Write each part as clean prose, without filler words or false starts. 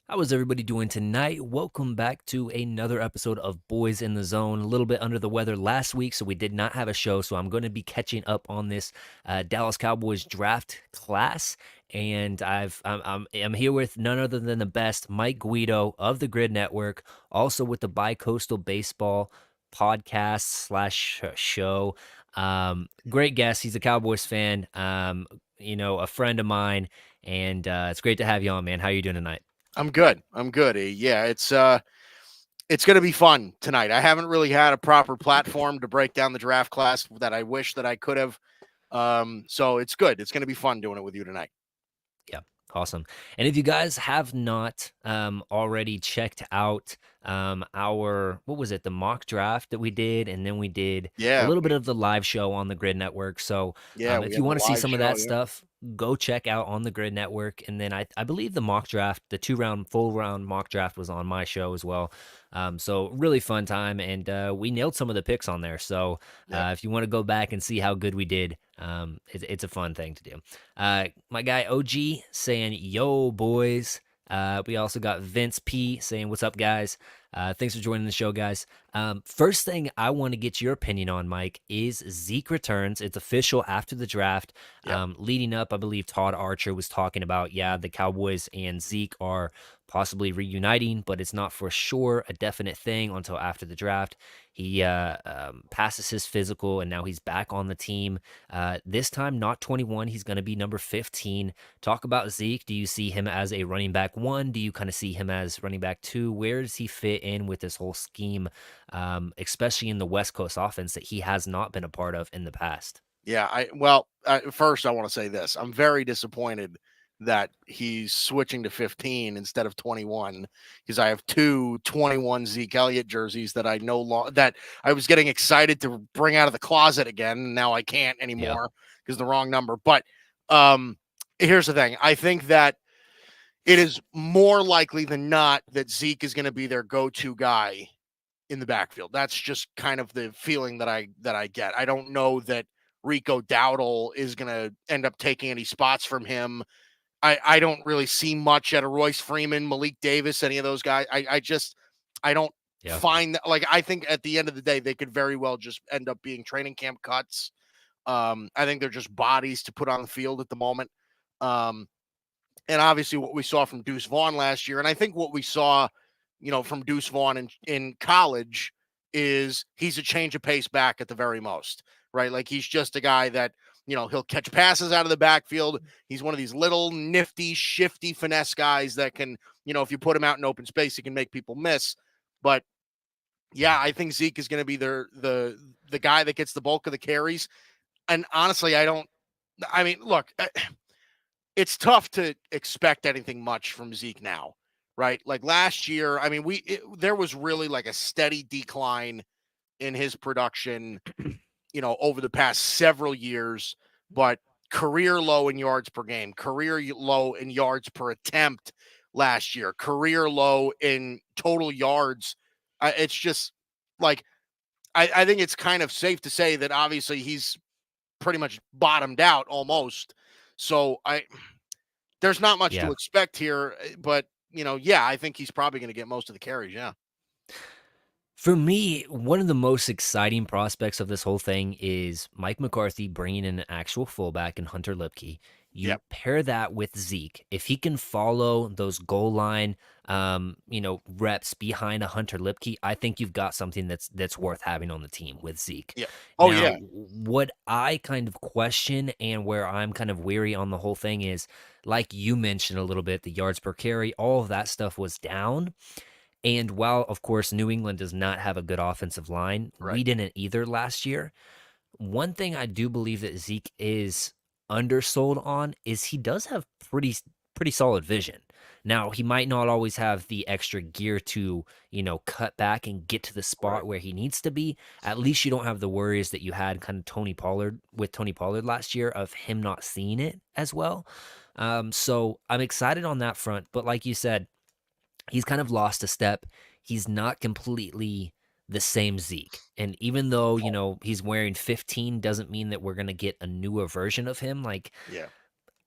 How is everybody doing tonight? Welcome back to another episode of Boys in the Zone. A little bit under the weather last week, so we did not have a show. So I'm going to be catching up on this Dallas Cowboys draft class, and I'm here with none other than the best Mike Guido of the Grid Network, also with the Bicoastal Baseball podcast slash show. Great guest. He's a Cowboys fan. A friend of mine, and it's great to have you on, man. How are you doing tonight? I'm good. I'm good. Yeah, it's going to be fun tonight. I haven't really had a proper platform to break down the draft class that I wish that I could have. So it's good. It's going to be fun doing it with you tonight. Yeah, awesome. And if you guys have not already checked out our, what was it, the mock draft that we did, and then we did a Yeah, little bit of the live show on the Grid Network. So we if you had the want to see live some of show. that Yeah, stuff, go check out on the Grid Network. And then I believe the mock draft, the 2-round, full round mock draft was on my show as well. So really fun time, and we nailed some of the picks on there. So yep. if you want to go back and see how good we did, it's a fun thing to do. My guy OG saying, "Yo, boys." We also got Vince P saying, "What's up, guys? Thanks for joining the show, guys." First thing I want to get your opinion on, Mike, is Zeke returns. It's official after the draft. Yep. Leading up, I believe Todd Archer was talking about, yeah, the Cowboys and Zeke are possibly reuniting, but it's not for sure a definite thing until after the draft. He passes his physical, and now he's back on the team. This time, not 21. He's going to be number 15. Talk about Zeke. Do you see him as a running back one? Do you kind of see him as running back two? Where does he fit in with this whole scheme, especially in the West Coast offense that he has not been a part of in the past? Yeah. First I want to say this. I'm very disappointed that he's switching to 15 instead of 21 because I have two 21 Zeke Elliott jerseys that I no longer that I was getting excited to bring out of the closet again. And now I can't Yeah. anymore because the wrong number. But um, here's the thing. I think that it is more likely than not that Zeke is going to be their go-to guy in the backfield. That's just kind of the feeling that I get. I don't know that Rico Dowdle is going to end up taking any spots from him. I don't really see much out of Royce Freeman, Malik Davis, any of those guys. I don't Yeah. find that, like, I think at the end of the day they could very well just end up being training camp cuts. I think they're just bodies to put on the field at the moment. Um, and obviously what we saw from Deuce Vaughn last year, and I think what we saw, from Deuce Vaughn in college is he's a change of pace back at the very most, right? Like he's just a guy that, he'll catch passes out of the backfield. He's one of these little nifty, shifty finesse guys that can, if you put him out in open space, he can make people miss. But yeah, I think Zeke is going to be the guy that gets the bulk of the carries. And honestly, look, it's tough to expect anything much from Zeke now, right? Like last year, there was really like a steady decline in his production, over the past several years, but career low in yards per game, career low in yards per attempt last year, career low in total yards. It's just like, I think it's kind of safe to say that obviously he's pretty much bottomed out almost. So there's not much to Yeah. expect here, but yeah, I think he's probably going to get most of the carries. Yeah. For me, one of the most exciting prospects of this whole thing is Mike McCarthy bringing in an actual fullback in Hunter Lipke. You Yep. pair that with Zeke. If he can follow those goal line, reps behind a Hunter Lipke, I think you've got something that's worth having on the team with Zeke. Yeah. Oh Now, yeah. what I kind of question and where I'm kind of weary on the whole thing is, like you mentioned a little bit, the yards per carry, all of that stuff was down. And while, of course, New England does not have a good offensive line, Right. we didn't either last year. One thing I do believe that Zeke is undersold on is he does have pretty solid vision. Now, he might not always have the extra gear to, cut back and get to the Right. spot where he needs to be. At least you don't have the worries that you had kind of Tony Pollard last year of him not seeing it as well. So I'm excited on that front. But like you said, he's kind of lost a step. He's not completely the same Zeke. And even though, he's wearing 15 doesn't mean that we're going to get a newer version of him. Like, Yeah.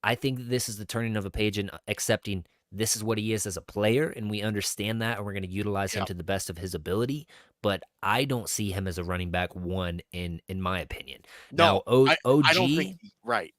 I think this is the turning of a page and accepting this is what he is as a player, and we understand that, and we're going to utilize him Yeah. to the best of his ability. But I don't see him as a running back one in my opinion. No, Now, o- I don't think OG right.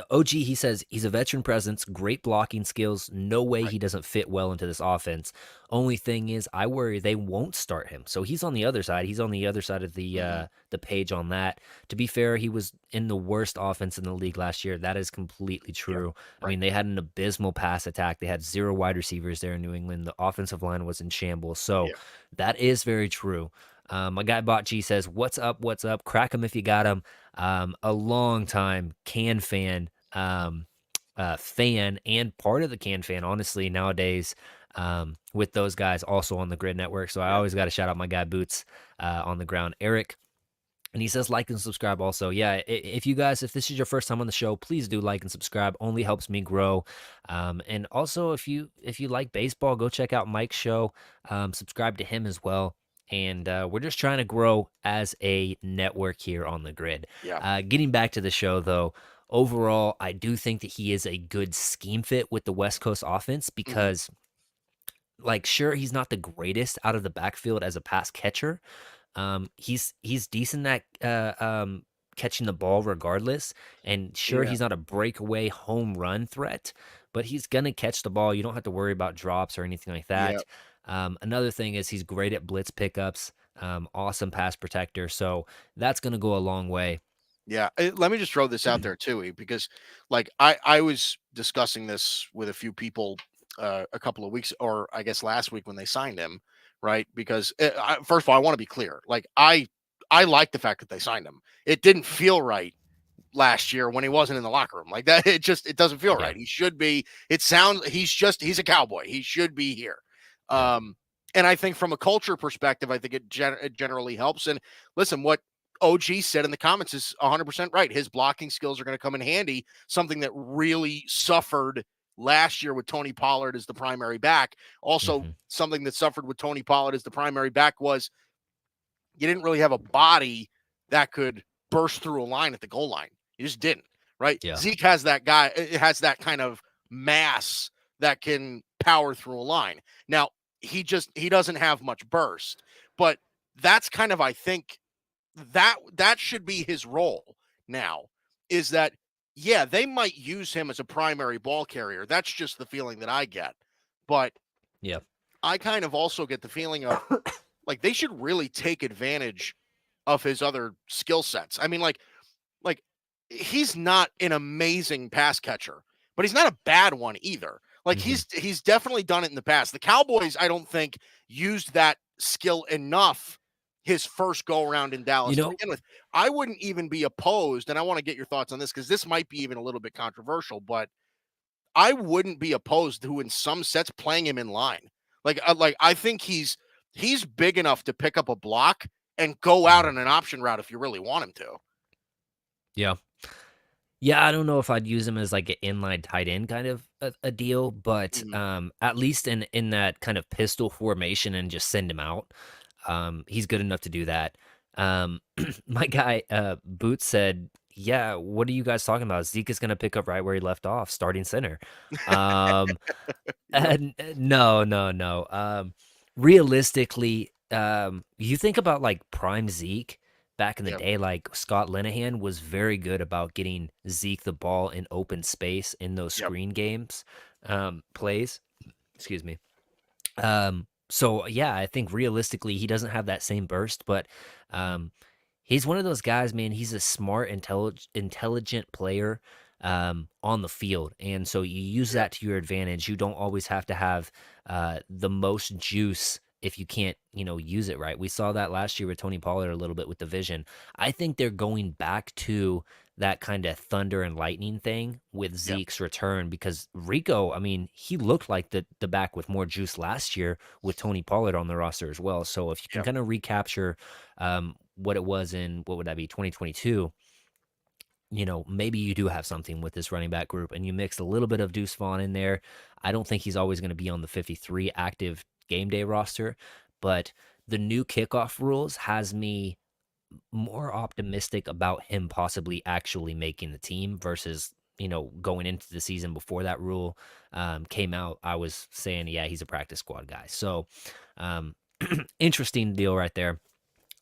OG, he says he's a veteran presence, great blocking skills. No way Right. he doesn't fit well into this offense. Only thing is, I worry they won't start him. So he's on the other side. He's on the other side of Hmm. the page on that. To be fair, he was in the worst offense in the league last year. That is completely Yep. true. I Right. mean, they had an abysmal pass attack. They had zero wide receivers there in New England. The offensive line was in shambles. So Yeah. that is very true. My guy Bot G says, "What's up? What's up? Crack him if you got him." A long time can fan and part of the can fan, honestly, nowadays, with those guys also on the Grid Network. So I Yeah. always got to shout out my guy Boots on the ground, Eric. And he says like and subscribe also. Yeah, if you guys, if this is your first time on the show, please do like and subscribe. Only helps me grow. And also, if you like baseball, go check out Mike's show. Subscribe to him as well. And we're just trying to grow as a network here on the Grid. Yeah. Getting back to the show though, overall, I do think that he is a good scheme fit with the West Coast offense Hmm. because, like, sure, he's not the greatest out of the backfield as a pass catcher, he's decent at catching the ball regardless, and sure Yeah. he's not a breakaway home run threat, but he's gonna catch the ball. You don't have to worry about drops or anything like Yeah. that. Another thing is he's great at blitz pickups, awesome pass protector, so that's gonna go a long way. Yeah, let me just throw this out there too, because like I was discussing this with a few people a couple of weeks, or I guess last week when they signed him, right? Because first of all, I want to be clear. Like I like the fact that they signed him. It didn't feel right last year when he wasn't in the locker room like that. It doesn't feel Yeah, right. He should be. It sounds he's a cowboy. He should be here. yeah, Um, and I think from a culture perspective, I think it generally helps. And listen, what OG said in the comments is 100% right. His blocking skills are going to come in handy. Something that really suffered last year with Tony Pollard as the primary back. Also, hmm, something that suffered with Tony Pollard as the primary back was you didn't really have a body that could burst through a line at the goal line. You just didn't, right? yeah, Zeke has that guy, it has that kind of mass that can power through a line. Now, he doesn't have much burst, but that's kind of I think that should be his role now is that yeah, they might use him as a primary ball carrier. That's just the feeling that I get. But yeah, I kind of also get the feeling of like they should really take advantage of his other skill sets. I mean, like he's not an amazing pass catcher, but he's not a bad one either. Like hmm. he's definitely done it in the past. The Cowboys, I don't think, used that skill enough his first go around in You Dallas to know, begin with. I wouldn't even be opposed, and I want to get your thoughts on this because this might be even a little bit controversial, but I wouldn't be opposed to in some sets playing him in line. Like I think he's big enough to pick up a block and go out mhm, on an option route if you really want him to. yeah. Yeah, I don't know if I'd use him as like an inline tight end kind of a deal, but Mhm. at least in that kind of pistol formation and just send him out. He's good enough to do that. My guy Boots said, "Yeah, what are you guys talking about? Zeke is going to pick up right where he left off, starting center." Um, Yep. no, no, no. Realistically, you think about like prime Zeke back in the Yep. day, like Scott Linehan was very good about getting Zeke the ball in open space in those Yep. screen games, plays. Excuse me. So yeah, I think realistically he doesn't have that same burst, but um, he's one of those guys, man. He's a smart, intelligent player on the field, and so you use Yep. that to your advantage. You don't always have to have the most juice if you can't, use it right. We saw that last year with Tony Pollard a little bit with the vision. I think they're going back to that kind of thunder and lightning thing with Yep. Zeke's return because Rico, I mean, he looked like the back with more juice last year with Tony Pollard on the roster as well. So if you can Yep. kind of recapture what it was in what would that be 2022, maybe you do have something with this running back group and you mix a little bit of Deuce Vaughn in there. I don't think he's always going to be on the 53 active game day roster, but the new kickoff rules has me more optimistic about him possibly actually making the team versus, going into the season before that rule came out, I was saying, yeah, he's a practice squad guy. So um, interesting deal right there.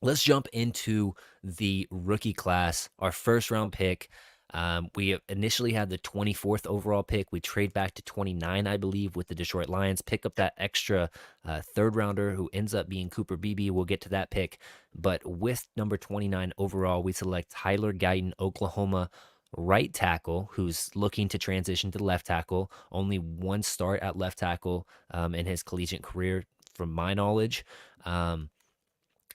Let's jump into the rookie class, our first round pick. We initially had the 24th overall pick. We trade back to 29, I believe, with the Detroit Lions, pick up that extra third rounder who ends up being Cooper Beebe. We'll get to that pick. But with number 29 overall, we select Tyler Guyton, Oklahoma right tackle, who's looking to transition to left tackle. Only one start at left tackle in his collegiate career, from my knowledge.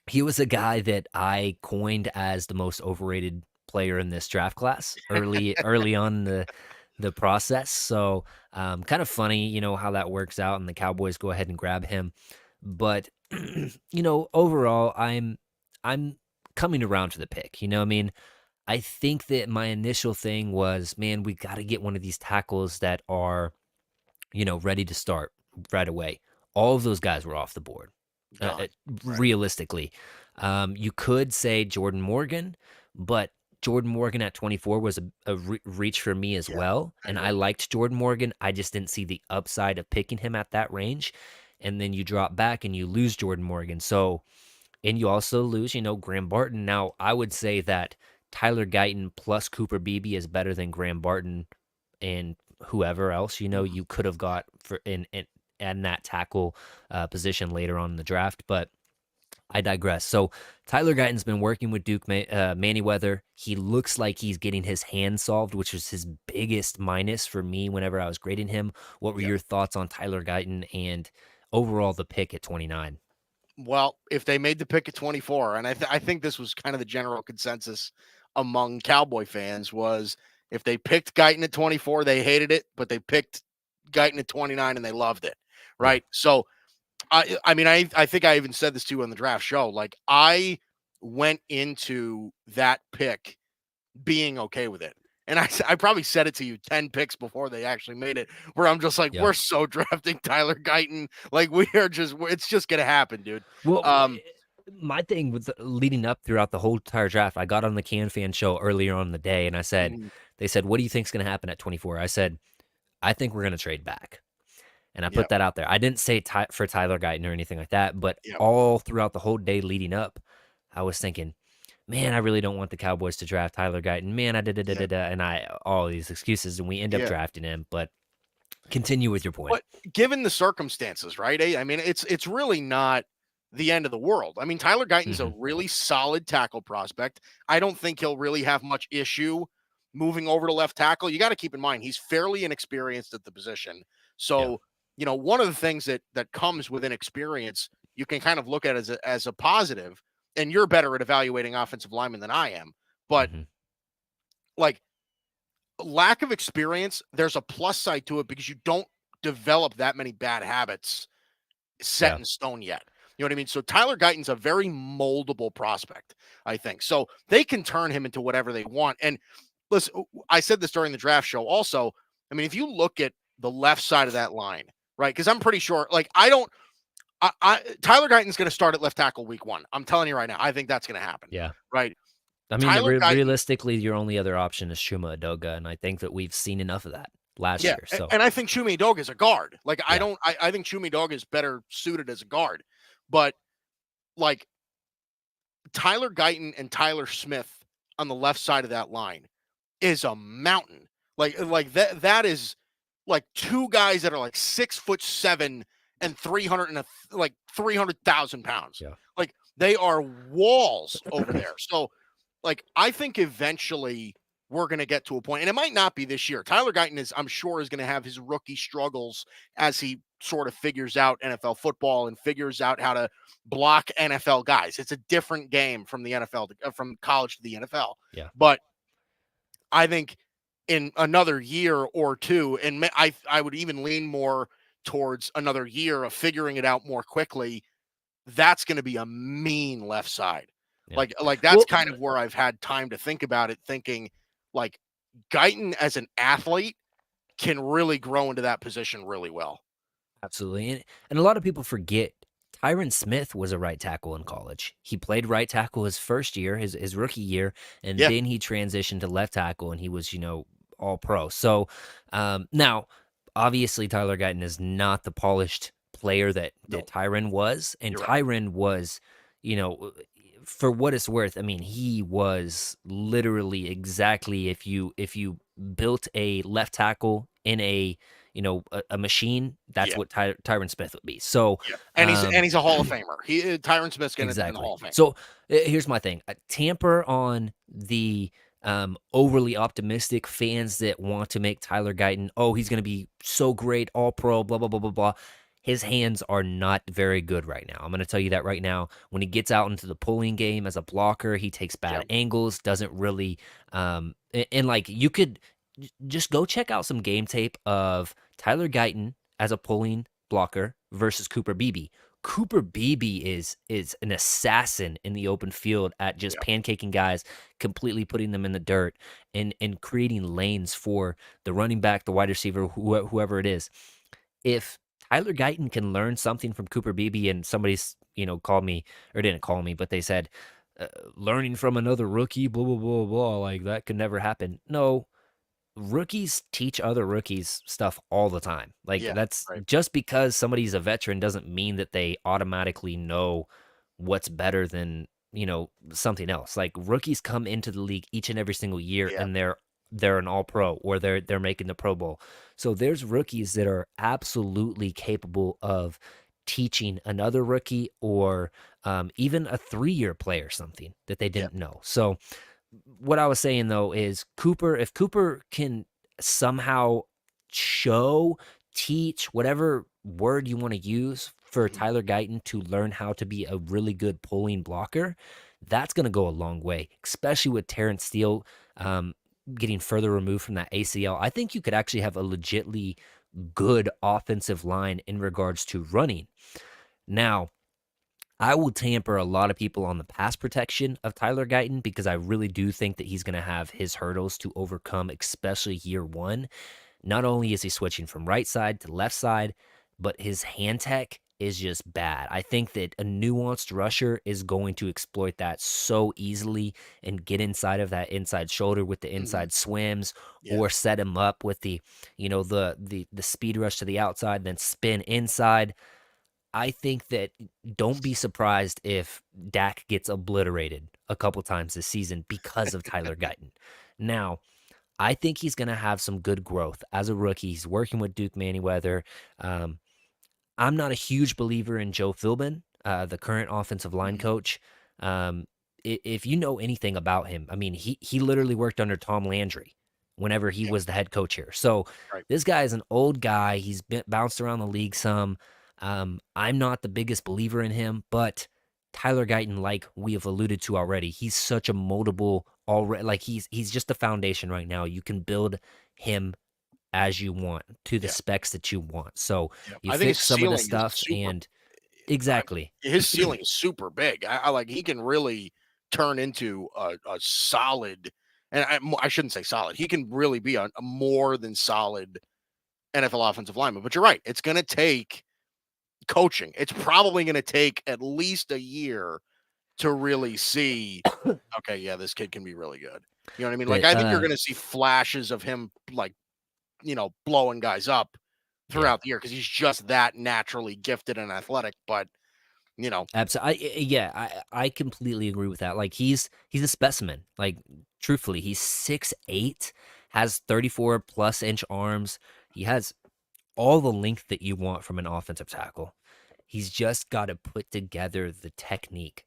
He was a guy that I coined as the most overrated player in this draft class early on in the process. So kind of funny, how that works out, and the Cowboys go ahead and grab him. But overall, I'm coming around to the pick. I mean, I think that my initial thing was, man, we got to get one of these tackles that are ready to start right away. All of those guys were off the board. Gone. Right. Realistically, you could say Jordan Morgan, but Jordan Morgan at 24 was a reach for me as Yeah, well. I And agree. I liked Jordan Morgan. I just didn't see the upside of picking him at that range. And then you drop back and you lose Jordan Morgan. So, and you also lose, Graham Barton. Now, I would say that Tyler Guyton plus Cooper Beebe is better than Graham Barton and whoever else, Mhm. you could have got for in that tackle position later on in the draft. But I digress. So Tyler Guyton's been working with Duke Manyweather. He looks like he's getting his hand solved, which was his biggest minus for me whenever I was grading him. What were Yeah. your thoughts on Tyler Guyton and overall the pick at 29? Well, if they made the pick at 24, and I think this was kind of the general consensus among Cowboy fans was if they picked Guyton at 24, they hated it, but they picked Guyton at 29 and they loved it. Yeah. Right. So I mean, I think I even said this to you on the draft show. Like I went into that pick being okay with it. And I probably said it to you 10 picks before they actually made it, where I'm just like, Yeah. we're so drafting Tyler Guyton. Like we are it's just gonna happen, dude. Well, Um, my thing with leading up throughout the whole entire draft, I got on the Can Fan show earlier on in the day, and mhm, they said, what do you think's going to happen at 24? I said, I think we're going to trade back. And I yeah, put that out there. I didn't say for Tyler Guyton or anything like that, but yeah, all throughout the whole day leading up, I was thinking, man, I really don't want the Cowboys to draft Tyler Guyton. Man, I did da, da, yeah, da, da, and all these excuses, and we end up yeah. drafting him. But continue with your point. But given the circumstances, right? I mean, it's really not the end of the world. I mean, Tyler Guyton's a Hmm. really solid tackle prospect. I don't think he'll really have much issue moving over to left tackle. You got to keep in mind he's fairly inexperienced at the position. Yeah. So, one of the things that comes with inexperience, you can kind of look at as a positive, and you're better at evaluating offensive linemen than I am. But Hmm. like lack of experience, there's a plus side to it because you don't develop that many bad habits set Yeah. in stone yet. You know what I mean? So Tyler Guyton's a very moldable prospect, I think. So they can turn him into whatever they want. And listen, I said this during the draft show also. I mean, if you look at the left side of that line, right? Because I'm pretty sure, like, Tyler Guyton's going to start at left tackle week 1. I'm telling you right now, I think that's going to happen, Yeah. right? I mean, Tyler Guyton, realistically, your only other option is Shuma Adoga, and I think that we've seen enough of that last yeah, year. So, and I think Chumi Dog is a guard. Like I yeah, don't, I think Chumi Dog is better suited as a guard, but like Tyler Guyton and Tyler Smith on the left side of that line is a mountain. Like that is like two guys that are like 6'7" and 300 and like 300,000 pounds. yeah, Like they are walls over there. So like I think eventually we're going to get to a point, and it might not be this year. Tyler Guyton I'm sure, is going to have his rookie struggles as he sort of figures out NFL football and figures out how to block NFL guys. It's a different game from the NFL, from college to the NFL. yeah, But I think in another year or two, and I would even lean more towards another year of figuring it out more quickly. That's going to be a mean left side. yeah. Like that's Well, kind of where I've had time to think about it, thinking like Guyton as an athlete can really grow into that position really well. absolutely. And a lot of people forget Tyron Smith was a right tackle in college. He played right tackle his first year, his rookie year, and Yeah. then he transitioned to left tackle, and he was, all pro. So now, obviously, Tyler Guyton is not the polished player that No, Tyron was, and you're right. Tyron was, you know, for what it's worth. I mean, he was literally exactly if you built a left tackle in a a machine, that's Yeah, what Tyron Smith would be. So, yeah, and um, he's a Hall of Famer. Tyron Smith's gonna in the exactly. Hall of Fame. So here's my thing: tamper on the overly optimistic fans that want to make Tyler Guyton, oh, he's going to be so great, all pro, blah blah blah blah blah. His hands are not very good right now. I'm going to tell you that right now. When he gets out into the pulling game as a blocker, he takes Yeah, bad angles, doesn't really, and like you could just go check out some game tape of Tyler Guyton as a pulling blocker versus Cooper Beebe. Cooper Beebe is an assassin in the open field at just yeah, pancaking guys, completely putting them in the dirt and creating lanes for the running back, the wide receiver, whoever it is. If Tyler Guyton can learn something from Cooper Beebe, and somebody's called me, or didn't call me, but they said learning from another rookie, blah blah blah blah, like that could never happen. No, rookies teach other rookies stuff all the time. Like yeah, that's right. just because somebody's a veteran doesn't mean that they automatically know what's better than, something else. Like rookies come into the league each and every single year Yeah, and they're an all pro or they're making the Pro Bowl. So there's rookies that are absolutely capable of teaching another rookie or even a 3-year player something that they yeah, didn't know. So what I was saying though is Cooper, if Cooper can somehow show, teach, whatever word you want to use for mhm, Tyler Guyton to learn how to be a really good pulling blocker, that's going to go a long way, especially with Terrence Steele getting further removed from that ACL. I think you could actually have a legitly good offensive line in regards to running. Now, I will tamper a lot of people on the pass protection of Tyler Guyton because I really do think that he's going to have his hurdles to overcome, especially year one. Not only is he switching from right side to left side, but his hand tech is just bad. I think that a nuanced rusher is going to exploit that so easily and get inside of that inside shoulder with the mhm, inside swims yeah, or set him up with the speed rush to the outside, then spin inside. I think that don't be surprised if Dak gets obliterated a couple times this season because of Tyler Guyton. Now, I think he's going to have some good growth as a rookie. He's working with Duke Manyweather. Um, I'm not a huge believer in Joe Philbin, the current offensive line mhm, coach. Um, if you know anything about him, I mean, he literally worked under Tom Landry whenever he yeah, was the head coach here. So right, this guy is an old guy. He's been bounced around the league some. I'm not the biggest believer in him, but Tyler Guyton, like we have alluded to already, he's such a moldable already. Like he's just the foundation right now. You can build him as you want to the yeah, specs that you want. So yeah. you I think his fix some of the ceiling is stuff super. and I exactly. his ceiling is super big. I like he can really turn into a solid, and I shouldn't say solid. He can really be a more than solid NFL offensive lineman. But you're right. It's going to take coaching. It's probably going to take at least a year to really see, okay, yeah, this kid can be really good. You know what I mean? Like That I think you're going to see flashes of him, like, blowing guys up yeah. throughout the year because he's just that naturally gifted and athletic. But you know, Absolutely. Yeah, I completely agree with that. Like he's a specimen. Like truthfully, he's 6'8", has 34 plus inch arms. He has all the length that you want from an offensive tackle. He's just got to put together the technique.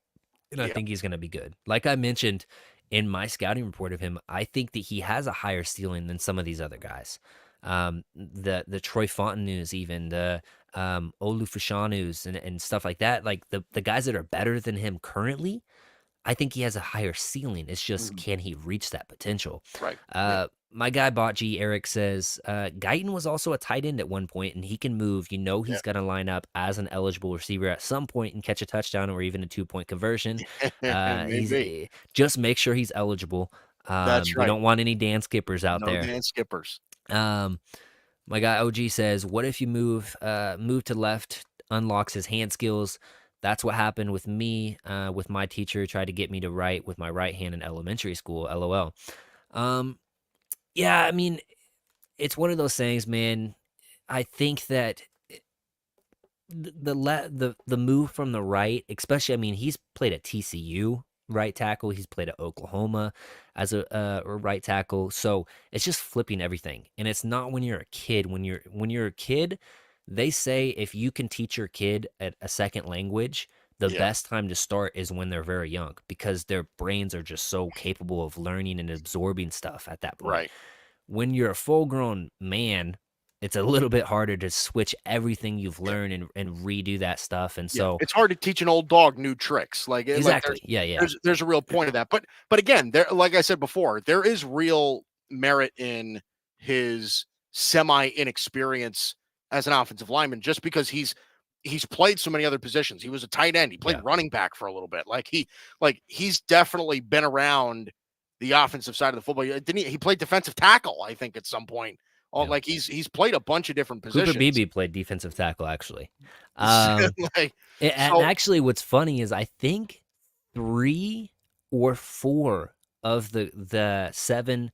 And I yeah, think he's going to be good. Like I mentioned in my scouting report of him, I think that he has a higher ceiling than some of these other guys. The Troy Fontenot's, even the Olufashano's and stuff like that. Like the guys that are better than him currently, I think he has a higher ceiling. It's just mhm, can he reach that potential? right, yeah, My guy Bot G Eric says Guyton was also a tight end at one point, and he can move. You know yeah, he's going to line up as an eligible receiver at some point and catch a touchdown or even a 2-point conversion. He's maybe just make sure he's eligible. that's We right. don't want any Dan Skippers out No there. Dan Skippers. Um, my guy OG says, "What if you move to left, unlocks his hand skills?" That's what happened with me. With my teacher, tried to get me to right with my right hand in elementary school. LOL. Um, Yeah, I mean, it's one of those things, man. I think that the move from the right, especially, I mean, he's played at TCU right tackle. He's played at Oklahoma as a right tackle. So it's just flipping everything, and it's not when you're a kid. When you're a kid, they say if you can teach your kid a second language, the Yeah, best time to start is when they're very young because their brains are just so capable of learning and absorbing stuff at that point. right. When you're a full grown man, it's a little bit harder to switch everything you've Yeah, learned and redo that stuff. And yeah. so, It's hard to teach an old dog new tricks. Like exactly. Yeah. Yeah. there's a real point of that. But again, there, like I said before, there is real merit in his semi inexperience as an offensive lineman, just because he's played so many other positions. He was a tight end. He played Yeah. running back for a little bit. He's definitely been around the offensive side of the football. Didn't he played defensive tackle, I think, at some point. Oh, Yeah. like he's played a bunch of different Cooper positions. Beebe played defensive tackle, actually. Um, like and so actually, what's funny is I think 3 or 4 of the seven,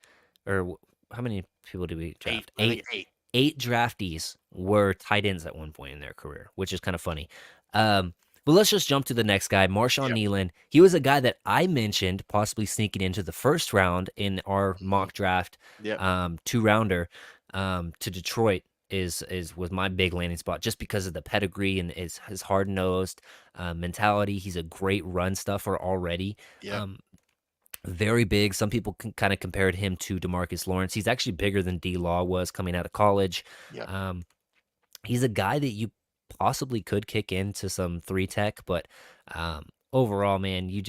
or how many people did we eight, draft? I think Eight, eight. eight draftees were tight ends at one point in their career, which is kind of funny. Um, but let's just jump to the next guy, Marshawn Yep. Nealon. He was a guy that I mentioned possibly sneaking into the first round in our Mhm. mock draft, Yep. 2 rounder, to Detroit. Is was my big landing spot just because of the pedigree and his hard nosed mentality. He's a great run stuffer already. Yep. Um, very big. Some people kind of compared him to Demarcus Lawrence. He's actually bigger than D Law was coming out of college. Yep. Um, he's a guy that you possibly could kick into some 3 tech, but overall, man, you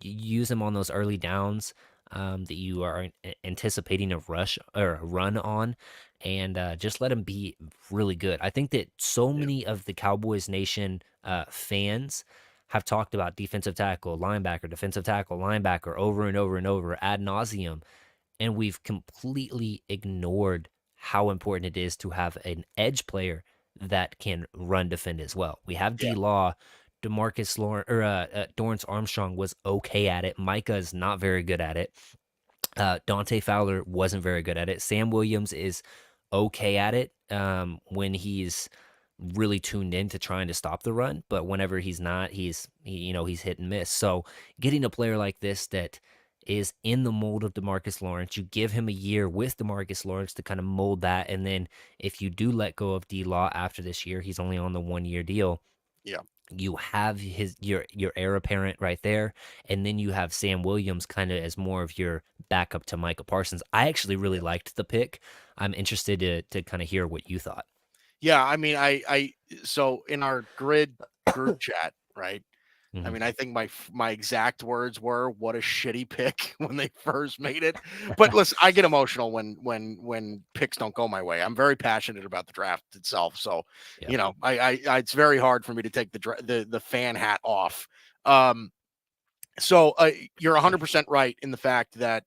use him on those early downs that you are anticipating a rush or a run on, and just let him be really good. I think that so Yep. many of the Cowboys Nation fans have talked about defensive tackle, linebacker over and over and over ad nauseum, and we've completely ignored how important it is to have an edge player that can run defend as well. We have D Yep. Law, Demarcus Lawrence or Dorrance Armstrong was okay at it. Micah is not very good at it. Dante Fowler wasn't very good at it. Sam Williams is okay at it when he's really tuned in to trying to stop the run, but whenever he's not, he's hit and miss. So getting a player like this that is in the mold of DeMarcus Lawrence, you give him a year with DeMarcus Lawrence to kind of mold that, and then if you do let go of D Law after this year, he's only on the 1 year deal. Yep. You have your heir apparent right there, and then you have Sam Williams kind of as more of your backup to Micah Parsons. I actually really Yep. liked the pick. I'm interested to kind of hear what you thought. Yeah. I mean, so in our grid group chat, right? I Hmm. mean, I think my exact words were, "What a shitty pick," when they first made it. But listen, I get emotional when picks don't go my way. I'm very passionate about the draft itself, so Yeah. it's very hard for me to take the fan hat off. Um, so you're 100% right in the fact that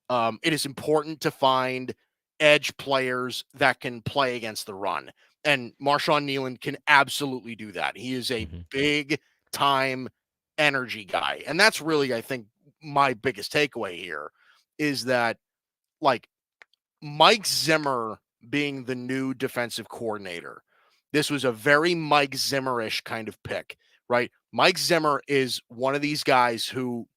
it is important to find edge players that can play against the run. And Marshawn Nealon can absolutely do that. He is a Hmm. big time energy guy. And that's really, I think, my biggest takeaway here is that, like, Mike Zimmer being the new defensive coordinator, this was a very Mike Zimmerish kind of pick, right? Mike Zimmer is one of these guys who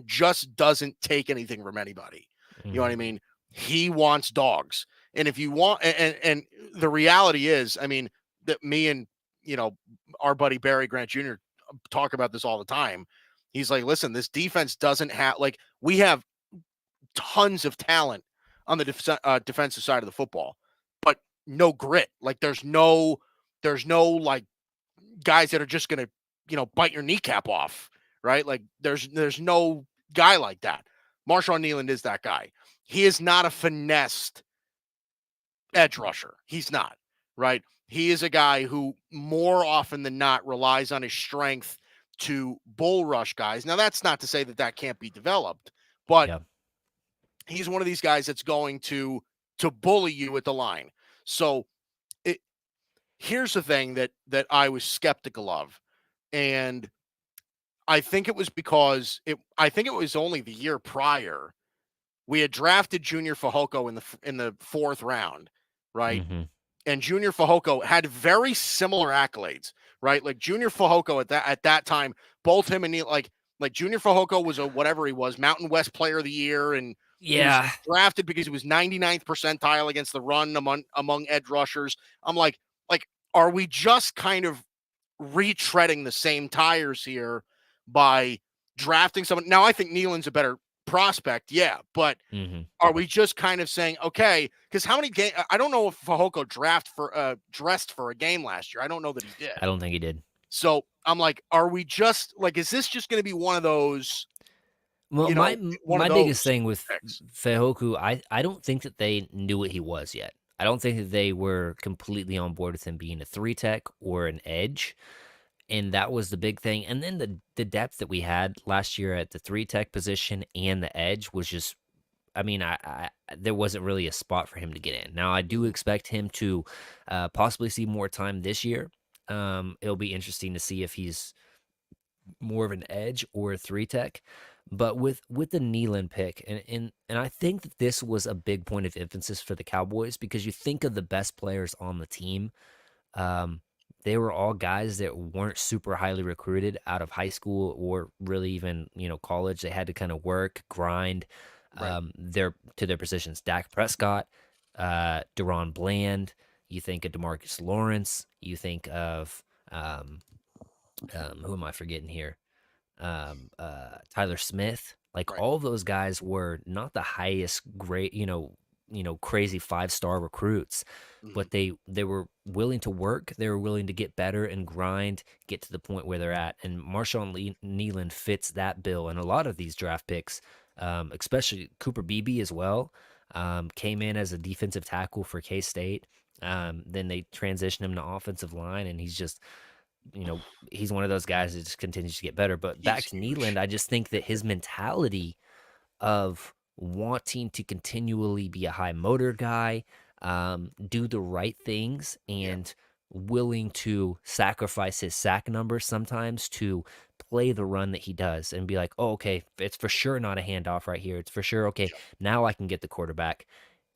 just doesn't take anything from anybody. You know what Hmm. I mean? He wants dogs. And if you want and the reality is, I mean, that me and our buddy Barry Grant Jr. talk about this all the time. He's like, listen, this defense doesn't have we have tons of talent on the defensive side of the football, but no grit. Like there's no like guys that are just gonna, bite your kneecap off, right? Like there's no guy like that. Marshawn Nealon is that guy. He is not a finessed edge rusher. He's not, right? He is a guy who more often than not relies on his strength to bull rush guys. Now that's not to say that that can't be developed, but Yeah. he's one of these guys that's going to bully you at the line. So it, here's the thing that I was skeptical of, and I think it was because I think it was only the year prior we had drafted Junior Fehoko in the fourth round, right? Mm-hmm. And Junior Fehoko had very similar accolades, right? Like Junior Fehoko at that time, both him and Neil, like Junior Fehoko was a whatever he was, Mountain West Player of the Year, and he was Yeah. drafted because he was 99th percentile against the run among edge rushers. I'm like, are we just kind of retreading the same tires here by drafting someone? Now I think Nealon's a better prospect, yeah, but Mm-hmm. are we just kind of saying, okay, because how many games? I don't know if Fahoko dressed for a game last year. I don't know that he did. I don't think he did. So I'm like, are we just like, is this just going to be one of those, Well, one of my biggest those thing with picks? Fehoku, I don't think that they knew what he was yet. I don't think that they were completely on board with him being a three tech or an edge, and that was the big thing. And then the depth that we had last year at the three tech position and the edge was just, I mean, I there wasn't really a spot for him to get in. Now I do Mhm. expect him to possibly see more time this year. It'll be interesting to see if he's more of an edge or a three tech. But with the Nealon pick, and I think that this was a big point of emphasis for the Cowboys because you think of the best players on the team, um, they were all guys that weren't super highly recruited out of high school or really even college. They had to kind of work, grind, Right. their to their positions. Dak Prescott, Deron Bland. You think of Demarcus Lawrence. You think of who am I forgetting here? Tyler Smith, like Right. all of those guys were not the highest grade, crazy 5-star recruits, Hmm. but they were willing to work, they were willing to get better and grind, get to the point where they're at. And Nealon fits that bill. And a lot of these draft picks, especially Cooper Beebe as well, came in as a defensive tackle for K State. Then they transitioned him to offensive line, and he's just you know, he's one of those guys that just continues to get better. But He's back to huge. Nealand, I just think that his mentality of wanting to continually be a high motor guy, do the right things, Yeah. and willing to sacrifice his sack numbers sometimes to play the run that he does and be like, oh, okay, it's for sure not a handoff right here. It's for sure, okay, Yeah. now I can get the quarterback.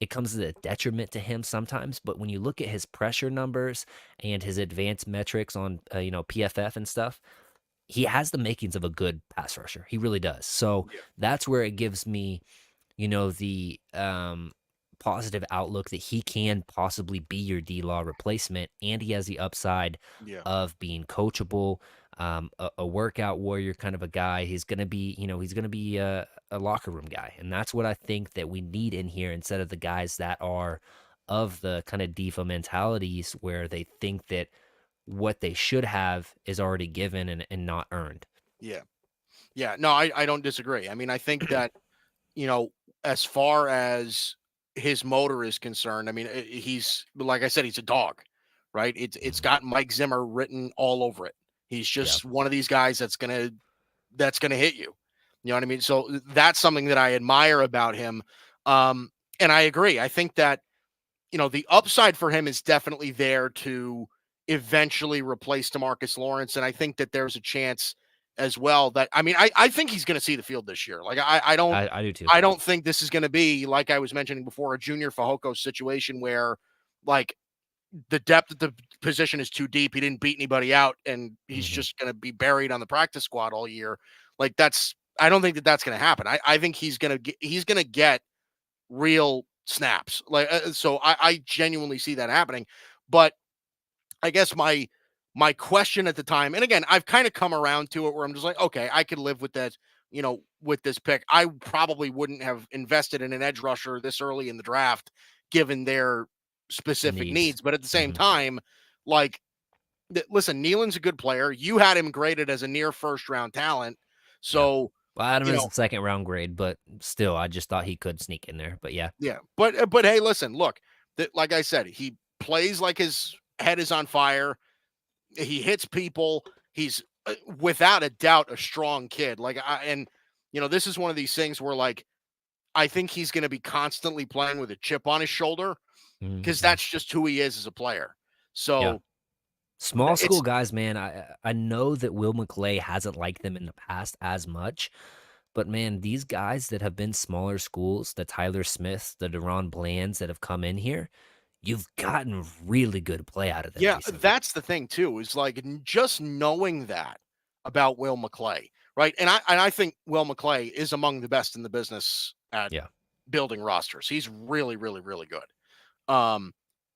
It comes as a detriment to him sometimes, but when you look at his pressure numbers and his advanced metrics on, PFF and stuff, he has the makings of a good pass rusher. He really does. So Yeah. that's where it gives me the positive outlook that he can possibly be your D-Law replacement, and he has the upside Yeah. of being coachable, a workout warrior kind of a guy. He's gonna be a locker room guy, and that's what I think that we need in here instead of the guys that are of the kind of diva mentalities where they think that what they should have is already given and not earned. Yeah. Yeah. No, I don't disagree. I mean, I think that, you know, as far as his motor is concerned, I mean, he's like I said, he's a dog, right? It's Mhm. got Mike Zimmer written all over it. He's Yeah, just one of these guys that's gonna hit you. You know what I mean? So that's something that I admire about him. Um, and I agree. I think that the upside for him is definitely there to eventually replace DeMarcus Lawrence. And I think that there's a chance as well that I think he's going to see the field this year. Like I do too. I don't think this is going to be, like I was mentioning before, a Junior Fahoko situation where like the depth of the position is too deep. He didn't beat anybody out, and he's Hmm. just going to be buried on the practice squad all year. Like I don't think that that's going to happen. I think he's going to get real snaps. So I genuinely see that happening. But I guess my question at the time, and again, I've kind of come around to it where I'm just like, okay, I could live with that, with this pick. I probably wouldn't have invested in an edge rusher this early in the draft, given their specific Needs. needs. But at the same Hmm. time, like, listen, Nealon's a good player. You had him graded as a near first round talent. Yeah. So, Well, I had him you as know, a second round grade, but still, I just thought he could sneak in there. But yeah. Yeah, but hey, listen, look, that like I said, he plays like his head is on fire. He hits people. He's without a doubt a strong kid. This is one of these things where like I think he's going to be constantly playing with a chip on his shoulder because Hmm. that's just who he is as a player. Yeah. So Small it's school guys, man. I know that Will McClay hasn't liked them in the past as much, But man, these guys that have been smaller schools, the Tyler Smiths, the Deron Blands that have come in here, you've gotten really good play out of them Yeah, recently. that's the thing too, is like just knowing that about Will McClay, right? And I think Will McClay is among the best in the business at Yeah. building rosters. He's really, really, really good. Um,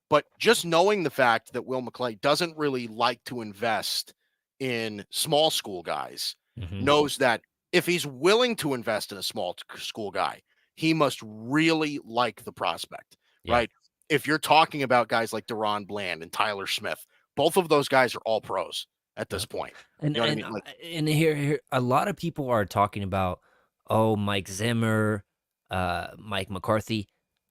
but just knowing the fact that Will McClay doesn't really like to invest in small school guys, Hmm. knows that if he's willing to invest in a school guy, he must really like the prospect, Yeah. right? If you're talking about guys like Deron Bland and Tyler Smith, both of those guys are all pros at this Yep. point. And You know what I and mean? Like, and here a lot of people are talking about, oh, Mike Zimmer, Mike McCarthy.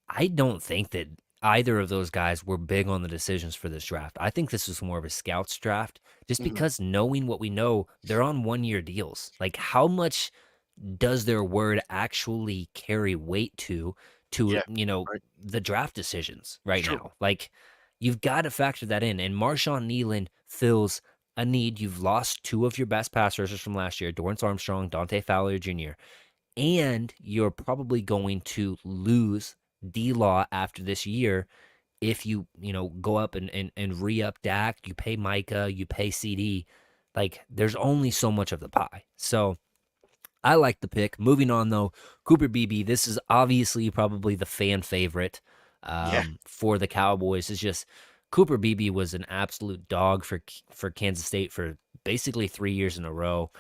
I don't think that either of those guys were big on the decisions for this draft. I think this was more of a scouts draft, just mhm, because knowing what we know, they're on 1 year deals. Like, how much does their word actually carry weight to yeah, right. the draft decisions It's right true. now? Like, you've got to factor that in. And Marshawn Nealon fills a need. You've lost two of your best pass rushers from last year, Dorrance Armstrong, Dante Fowler Jr., and you're probably going to lose D Law after this year if you go up and re-up Dak, you pay Micah, you pay CD. Like, there's only so much of the pie. So I like the pick. Moving on though, Cooper Beebe. This is obviously probably the fan favorite Yeah, for the Cowboys. It's just Cooper Beebe was an absolute dog for Kansas State for basically 3 years in a row.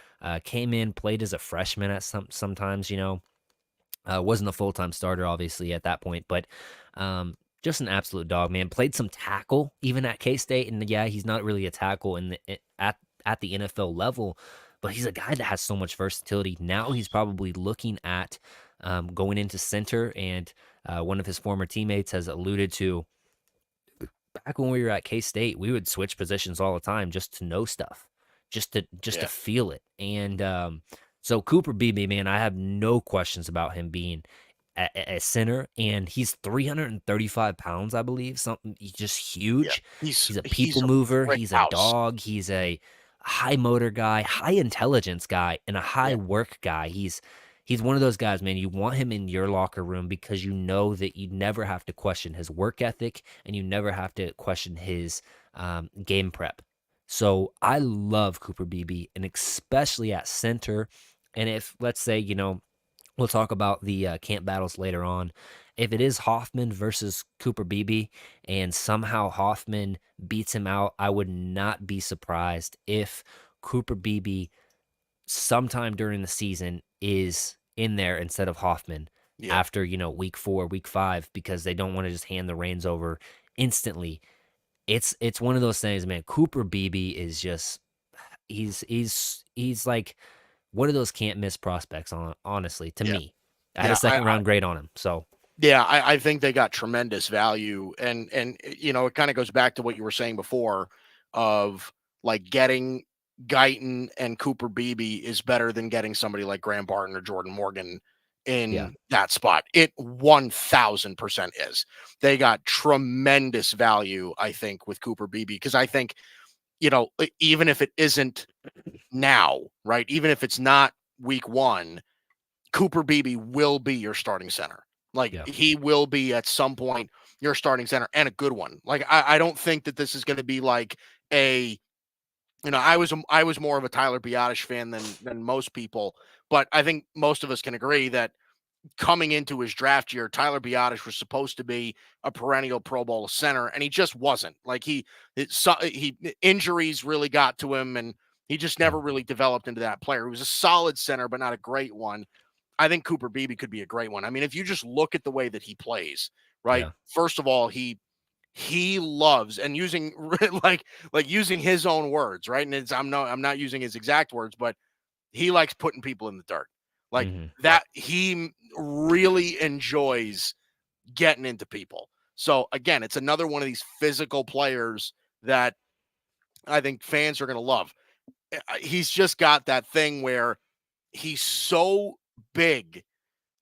Came in, played as a freshman at sometimes. Wasn't a full time starter obviously at that point, but just an absolute dog, man. Played some tackle even at K State, and yeah, he's not really a tackle at the NFL level, but he's a guy that has so much versatility. Now he's probably looking at going into center, and one of his former teammates has alluded to, back when we were at K State, we would switch positions all the time just to know stuff, just to yeah, feel it. And so Cooper Beebe, man, I have no questions about him being a center, and he's 335 pounds, I believe. Something, he's just yeah. huge. He's He's a he's people a mover. brick He's a house. dog. He's a high motor guy, high intelligence guy, and a high Yeah, work guy. He's one of those guys, man. You want him in your locker room because you know that you never have to question his work ethic and you never have to question his game prep. So I love Cooper Beebe, and especially at center. And if, let's say, we'll talk about the camp battles later on. If it is Hoffman versus Cooper Beebe and somehow Hoffman beats him out, I would not be surprised if Cooper Beebe sometime during the season is in there instead of Hoffman yeah, after, week 4, week 5, because they don't want to just hand the reins over instantly. It's one of those things, man. Cooper Beebe is just he's like one of those can't miss prospects, honestly, to yeah, me. I had a yeah. second round grade on him. So, Yeah, I think they got tremendous value, and it kind of goes back to what you were saying before, of like getting Guyton and Cooper Beebe is better than getting somebody like Graham Barton or Jordan Morgan yeah. in that spot. It 1000% is. They got tremendous value, I think, with Cooper Beebe, because I think, even if it isn't now, right? Even if it's not week one, Cooper Beebe will be your starting center. Like, Yeah. he will be at some point your starting center, and a good one. Like, I don't think that this is going to be like a, I was more of a Tyler Biotish fan than most people, but I think most of us can agree that coming into his draft year, Tyler Biotish was supposed to be a perennial Pro Bowl center, and he just wasn't. Like, he injuries really got to him, and he just Yeah. never really developed into that player. He was a solid center, but not a great one. I think Cooper Beebe could be a great one. I mean, if you just look at the way that he plays, right? Yeah. First of all, he loves, and using like using his own words, right? And I'm not using his exact words, but he likes putting people in the dirt. Like Hmm. that, he really enjoys getting into people. So again, it's another one of these physical players that I think fans are going to love. He's just got that thing where he's so big,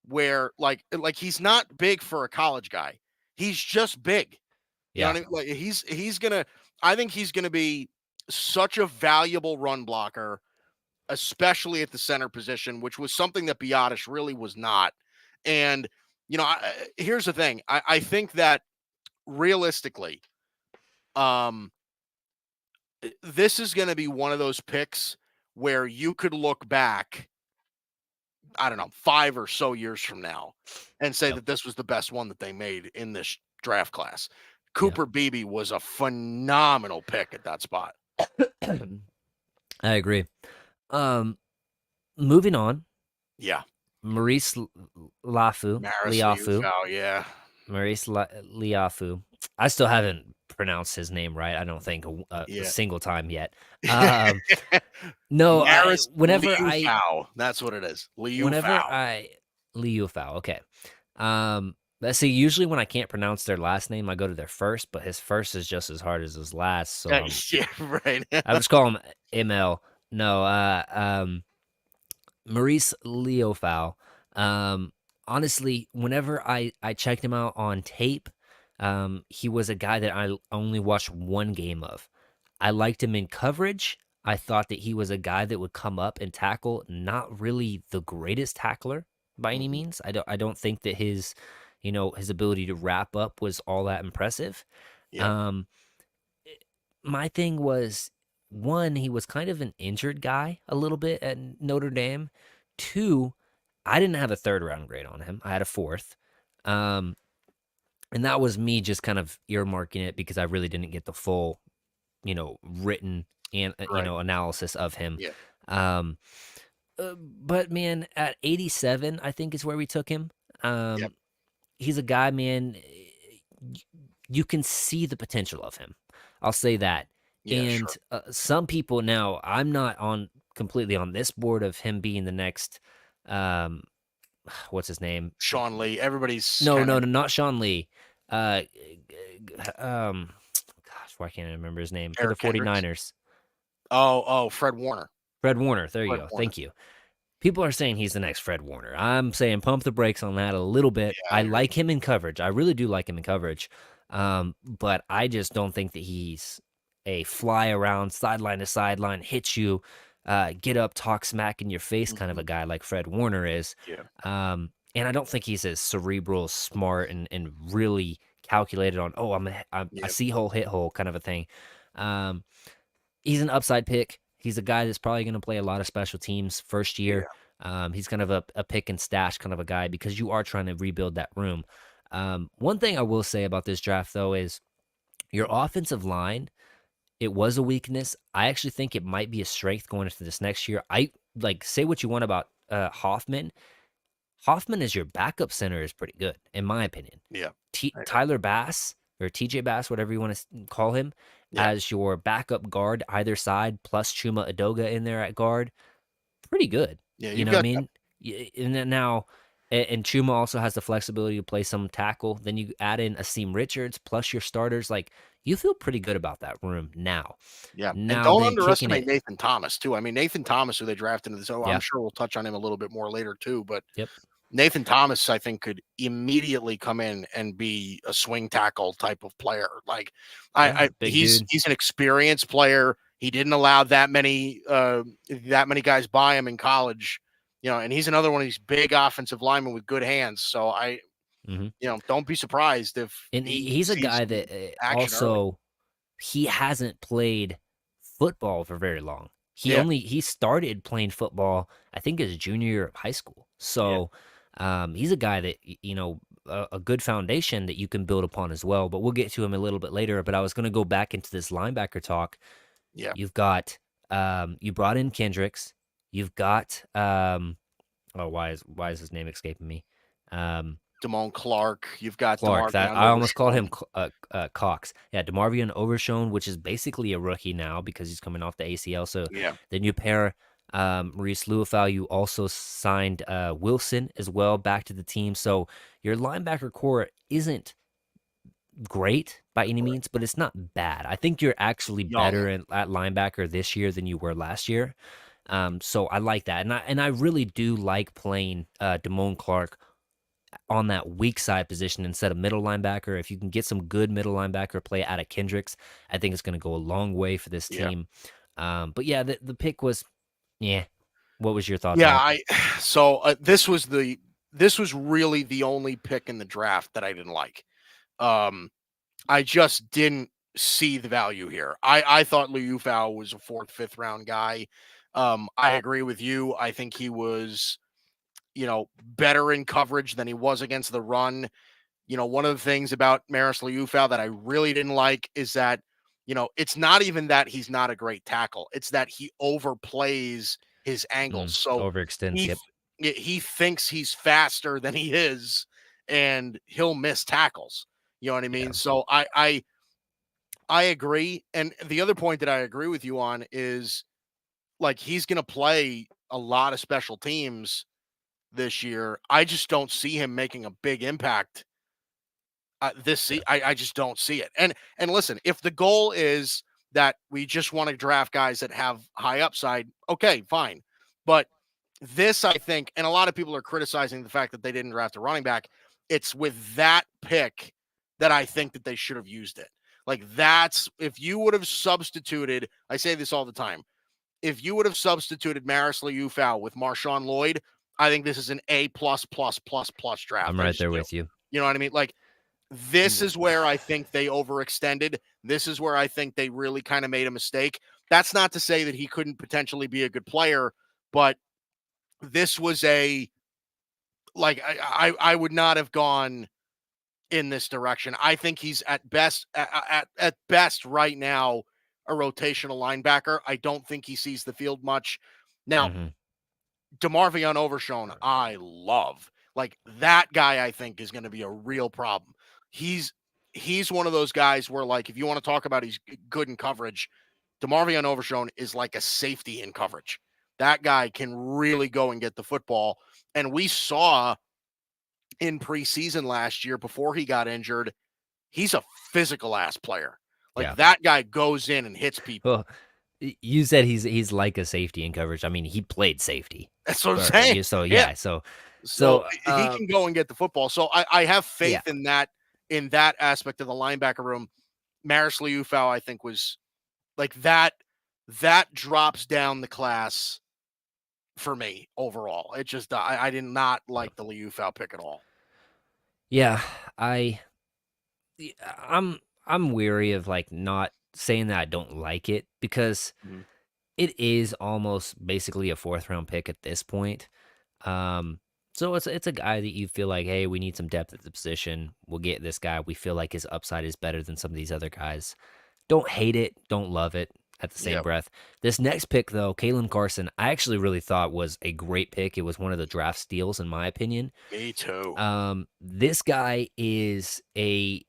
where like he's not big for a college guy. He's just big. You know Yeah. what I mean? Like, he's gonna I think he's gonna be such a valuable run blocker. especially at the center position, which was something that Biotish really was not. And, here's the thing. I think that realistically, um, this is going to be one of those picks where you could look back, I don't know, 5 or so years from now and say Yep. that this was the best one that they made in this draft class. Yep. Cooper Beebe was a phenomenal pick at that spot. I agree. Moving on, Yeah. Maurice Lafu, Maris Liafu, Liufau, yeah. Maurice Liafu. I still haven't pronounced his name right. I don't think a Yeah. single time yet. Um, no, Maris Liufau. That's what it is. whenever Liufau. I Liufau, okay. Let's see. Usually, when I can't pronounce their last name, I go to their first, but his first is just as hard as his last. So Yeah, right. I just call him ML. No, Maurice Liufau. Honestly, whenever I checked him out on tape, he was a guy that I only watched one game of. I liked him in coverage. I thought that he was a guy that would come up and tackle. Not really the greatest tackler by any Mhm. means. I don't think that his ability to wrap up was all that impressive. Yeah. Um, my thing was, one, he was kind of an injured guy a little bit at Notre Dame. Two, I didn't have a third round grade on him. I had a fourth. Um, and that was me just kind of earmarking it because I really didn't get the full, written and Right. analysis of him. Yeah. Um, but man, at 87, I think is where we took him. Yep. He's a guy, man. You can see the potential of him. I'll say that. Yeah, And sure. some people now, I'm not on completely on this board of him being the next. Um, what's his name? Sean Lee. Everybody's No, kind no, of no, not Sean Lee. Uh, gosh, why can't I remember his name? For the Eric Kendricks. 49ers. Fred Warner. Fred Warner. There you Fred go. Warner. Thank you. People are saying he's the next Fred Warner. I'm saying pump the brakes on that a little bit. Yeah, I I agree. like him in coverage. I really do like him in coverage. But I just don't think that he's a fly around sideline to sideline, hit you, get up, talk smack in your face kind of a Mhm. guy like Fred Warner is. Yeah. And I don't think he's as cerebral, smart, and really calculated on, oh, I Yeah. see hole, hit hole kind of a thing. Um, he's an upside pick. He's a guy that's probably going to play a lot of special teams first year. Yeah. He's kind of a pick and stash kind of a guy because you are trying to rebuild that room. One thing I will say about this draft, though, is your offensive line, it was a weakness. I actually think it might be a strength going into this next year. I like say what you want about Hoffman. Hoffman as your backup center is pretty good, in my opinion. Yeah. I agree. Tyler Bass or TJ Bass, whatever you want to call him, Yeah. as your backup guard either side, plus Chuma Adoga in there at guard, pretty good. Yeah, You you've know what I got mean? And then now, and Chuma also has the flexibility to play some tackle. Then you add in Asim Richards plus your starters. Like you feel pretty good about that room now. yeah, and Now don't then kicking underestimate it. Nathan Thomas too. I mean, Nathan Thomas, who they drafted into this, I'm Yeah. sure we'll touch on him a little bit more later too, but Yep. Nathan Thomas, I think, could immediately come in and be a swing tackle type of player. Like, Yeah. Big dude. he's an experienced player. He didn't allow that many guys by him in college, and he's another one of these big offensive linemen with good hands. So Hmm. don't be surprised if And he he's a sees guy some that action early. also he hasn't played football for very long. Yeah, He started playing football, I think, his junior year of high school. yeah, So he's a guy that a good foundation that you can build upon as well. But we'll get to him a little bit later. But I was going to go back into this linebacker talk. yeah. You've got you brought in Kendricks. You've got oh why is his name escaping me? Damone Clark. You've got Clark. That Demarvion I almost called him Overshown. Cox. Yeah, DeMarvion Overshone, which is basically a rookie now because he's coming off the ACL. So Yeah, then you pair Maurice Luafau. You also signed Wilson as well back to the team. So your linebacker core isn't great by any right. means, but it's not bad. I think you're actually Young. better at linebacker this year than you were last year. So I like that, and I really do like playing Damone Clark on that weak side position instead of middle linebacker. If you can get some good middle linebacker play out of Kendricks, I think it's going to go a long way for this Yeah. team. But yeah, the pick was, yeah. What was your thoughts on Yeah, it? this was really the only pick in the draft that I didn't like. Um, I just didn't see the value here. I thought Liufau was a fourth, fifth round guy. I agree with you. I think he was, better in coverage than he was against the run. One of the things about Maris Liufau that I really didn't like is that, it's not even that he's not a great tackle. It's that he overplays his angles. So Overextends. he Yep. he thinks he's faster than he is, and he'll miss tackles. You know what I mean? Yeah. So I agree. And the other point that I agree with you on is like he's going to play a lot of special teams this year. I just don't see him making a big impact Yeah. I just don't see it. And listen, if the goal is that we just want to draft guys that have high upside, okay, fine. But this, I think, and a lot of people are criticizing the fact that they didn't draft a running back. It's with that pick that I think that they should have used it. Like that's if you would have substituted, I say this all the time. If you would have substituted Maris Liufau with Marshawn Lloyd, I think this is an A plus plus plus plus draft. I'm I right just there do. with you. You know what I mean? Like this Mm. is where I think they overextended. This is where I think they really kind of made a mistake. That's not to say that he couldn't potentially be a good player, but this was a like I would not have gone in this direction. I think he's at best right now a rotational linebacker. I don't think he sees the field much. Now, Hmm. DeMarvion Overshone, I love. Like that guy, I think is going to be a real problem. He's he's one of those guys where, like, if you want to talk about he's good in coverage, DeMarvion Overshone is like a safety in coverage. That guy can really go and get the football. And we saw in preseason last year before he got injured, he's a physical ass player. Like Yeah. that guy goes in and hits people. Well, you said he's like a safety in coverage. I mean, he played safety. That's what I'm For saying. you, so Yeah. yeah, so So so he can go and get the football. So I have yeah, faith in that aspect of the linebacker room. Maris Liufau, I think, was like that. That drops down the class for me overall. It just I did not like the Liufau pick at all. yeah. I y- I'm weary of like not saying that I don't like it because Mhm. it is almost basically a fourth round pick at this point. Um, so it's a guy that you feel like, hey, we need some depth at the position. We'll get this guy. We feel like his upside is better than some of these other guys. Don't hate it, don't love it at the same Yep. breath. This next pick, though, Kalen Carson, I actually really thought was a great pick. It was one of the draft steals, in my opinion. Me too. This guy is a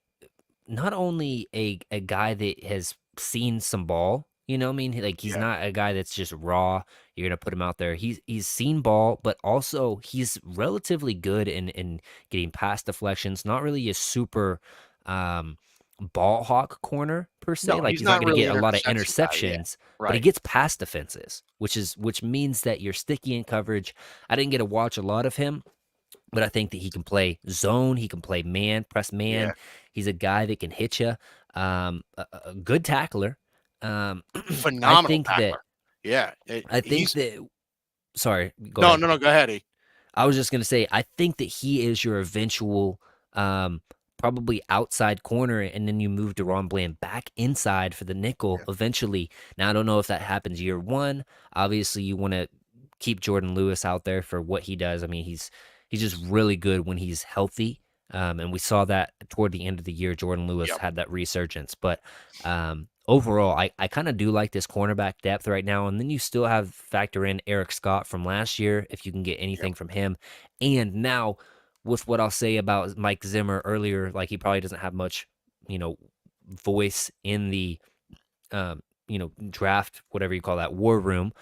not only a guy that has seen some ball, you know what I mean? Like he's Yeah. not a guy that's just raw. You're gonna put him out there. He's seen ball, but also he's relatively good in getting pass deflections. Not really a super um ball hawk corner per se. No, Like he's he's not not gonna really get an a lot of interception guy. Yeah. interceptions, but he Right. gets pass defenses, which means that you're sticky in coverage. I didn't get to watch a lot of him, but I think that he can play zone. He can play man, press Yeah. man. He's a guy that can hit you. A good tackler. Um, I Phenomenal think that. tackler. Yeah. I think He's that. Sorry, go no, ahead. no, no. Go ahead. I was just gonna say, I think that he is your eventual, probably outside corner, and then you move Deron Bland back inside for the nickel Yeah. eventually. Now I don't know if that happens year one. Obviously, you want to keep Jordan Lewis out there for what he does. I mean, he's just really good when he's healthy. And we saw that toward the end of the year, Jordan Lewis Yep. had that resurgence. But overall, I kind of do like this cornerback depth right now. And then you still have factor in Eric Scott from last year, if you can get Yep. anything from him. And now with what I'll say about Mike Zimmer earlier, like he probably doesn't have much, you know, voice in the, draft, whatever you call that, war room.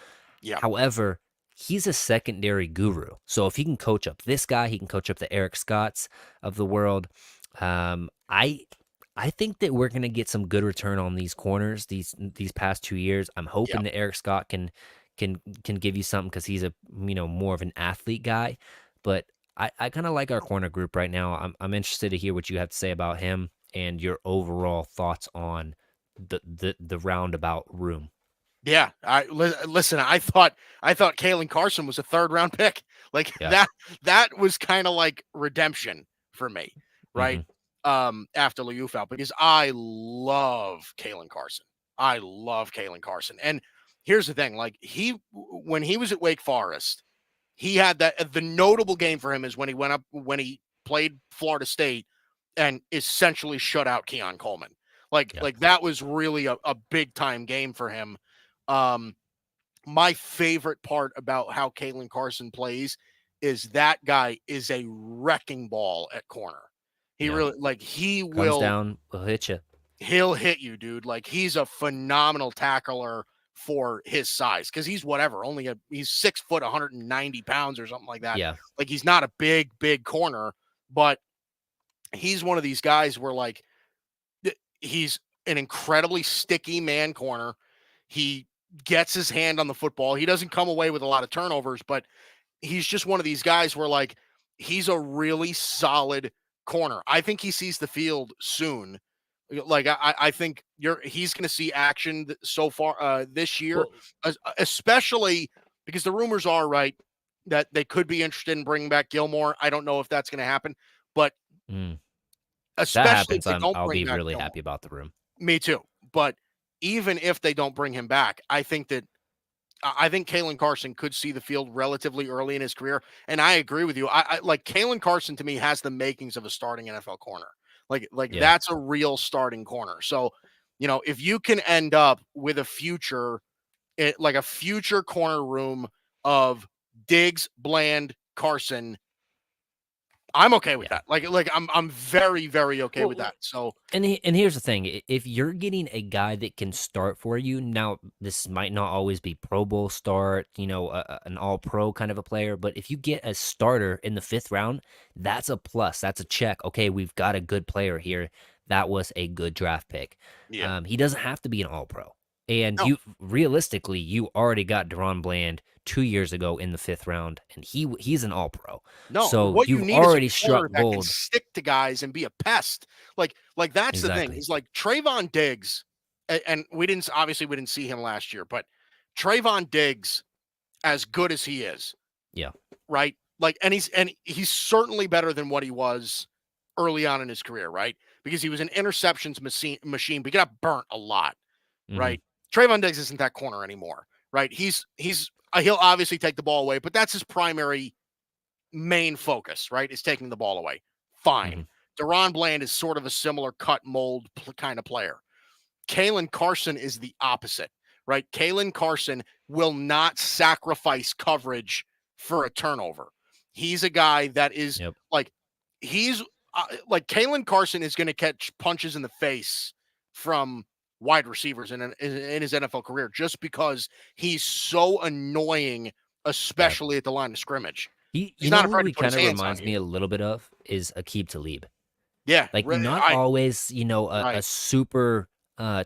Yep. However, he's a secondary guru. So if he can coach up this guy, he can coach up the Eric Scotts of the world. Um, I I think that we're gonna get some good return on these corners these past 2 years. I'm hoping Yep. that Eric Scott can give you something because he's a more of an athlete guy. But I kind of like our corner group right now. I'm interested to hear what you have to say about him and your overall thoughts on the roundabout room. Yeah, listen. I thought Kalen Carson was a third round pick. Like Yeah. that was kind of like redemption for me, right? Hmm. After Liu out because I love Kalen Carson. I love Kalen Carson. And here's the thing: like when he was at Wake Forest, he had the notable game for him is when he played Florida State and essentially shut out Keon Coleman. Yeah. Like that was really a big time game for him. Um, my favorite part about how Kalen Carson plays is that guy is a wrecking ball at corner. He Yeah. really like Comes down, will hit you. he'll hit you, dude. Like he's a phenomenal tackler for his size because he's whatever, he's 6 foot, 190 pounds or something like that. Yeah. Like he's not a big corner, but he's one of these guys where like he's an incredibly sticky man corner. He gets his hand on the football. He doesn't come away with a lot of turnovers, but he's just one of these guys where like he's a really solid corner. I think he sees the field soon. Like I think he's going to see action so far this year, Well, especially because the rumors are right that they could be interested in bringing back Gilmore. I don't know if that's going to happen, but mm, that especially if happens. they don't I'll bring be back really Gilmore. happy about the room. Me too. But even if they don't bring him back, I think Kalen Carson could see the field relatively early in his career. And I agree with you. I like Kalen Carson to me has the makings of a starting NFL corner. Like Yeah. that's a real starting corner. So, if you can end up with like a future corner room of Diggs, Bland, Carson, I'm okay with Yeah. that. Like I'm very, very okay with Well, that. So and here's the thing: if you're getting a guy that can start for you, now this might not always be Pro Bowl start, an All Pro kind of a player, but if you get a starter in the 5th round, that's a plus. That's a check. Okay, we've got a good player here. That was a good draft pick. yeah. He doesn't have to be an All Pro, and No, you realistically, you already got Deron Bland 2 years ago in the 5th round, and he's an All Pro. no, So what you you've need is a already struck corner that can gold. stick to guys and be a pest. Like that's the thing. Exactly. Is like Trayvon Diggs, and we didn't see him last year, but Trayvon Diggs, as good as he is, Yeah. right? Like, and he's certainly better than what he was early on in his career, right? Because he was an interceptions machine, but he got burnt a lot, Hmm. right? Trayvon Diggs isn't that corner anymore, right? He'll obviously take the ball away, but that's his primary main focus, right? Is taking the ball away. Fine. Hmm. Deron Bland is sort of a similar cut mold kind of player. Kalen Carson is the opposite, right? Kalen Carson will not sacrifice coverage for a turnover. He's a guy that is Yep. like, he's like Kalen Carson is going to catch punches in the face from wide receivers in his NFL career just because he's so annoying, Yeah. especially at the line of scrimmage. He, He's you know not who afraid to he put his kind of hands on reminds you. me a little bit of is Aqib Talib. Yeah, Like not I always, a right. super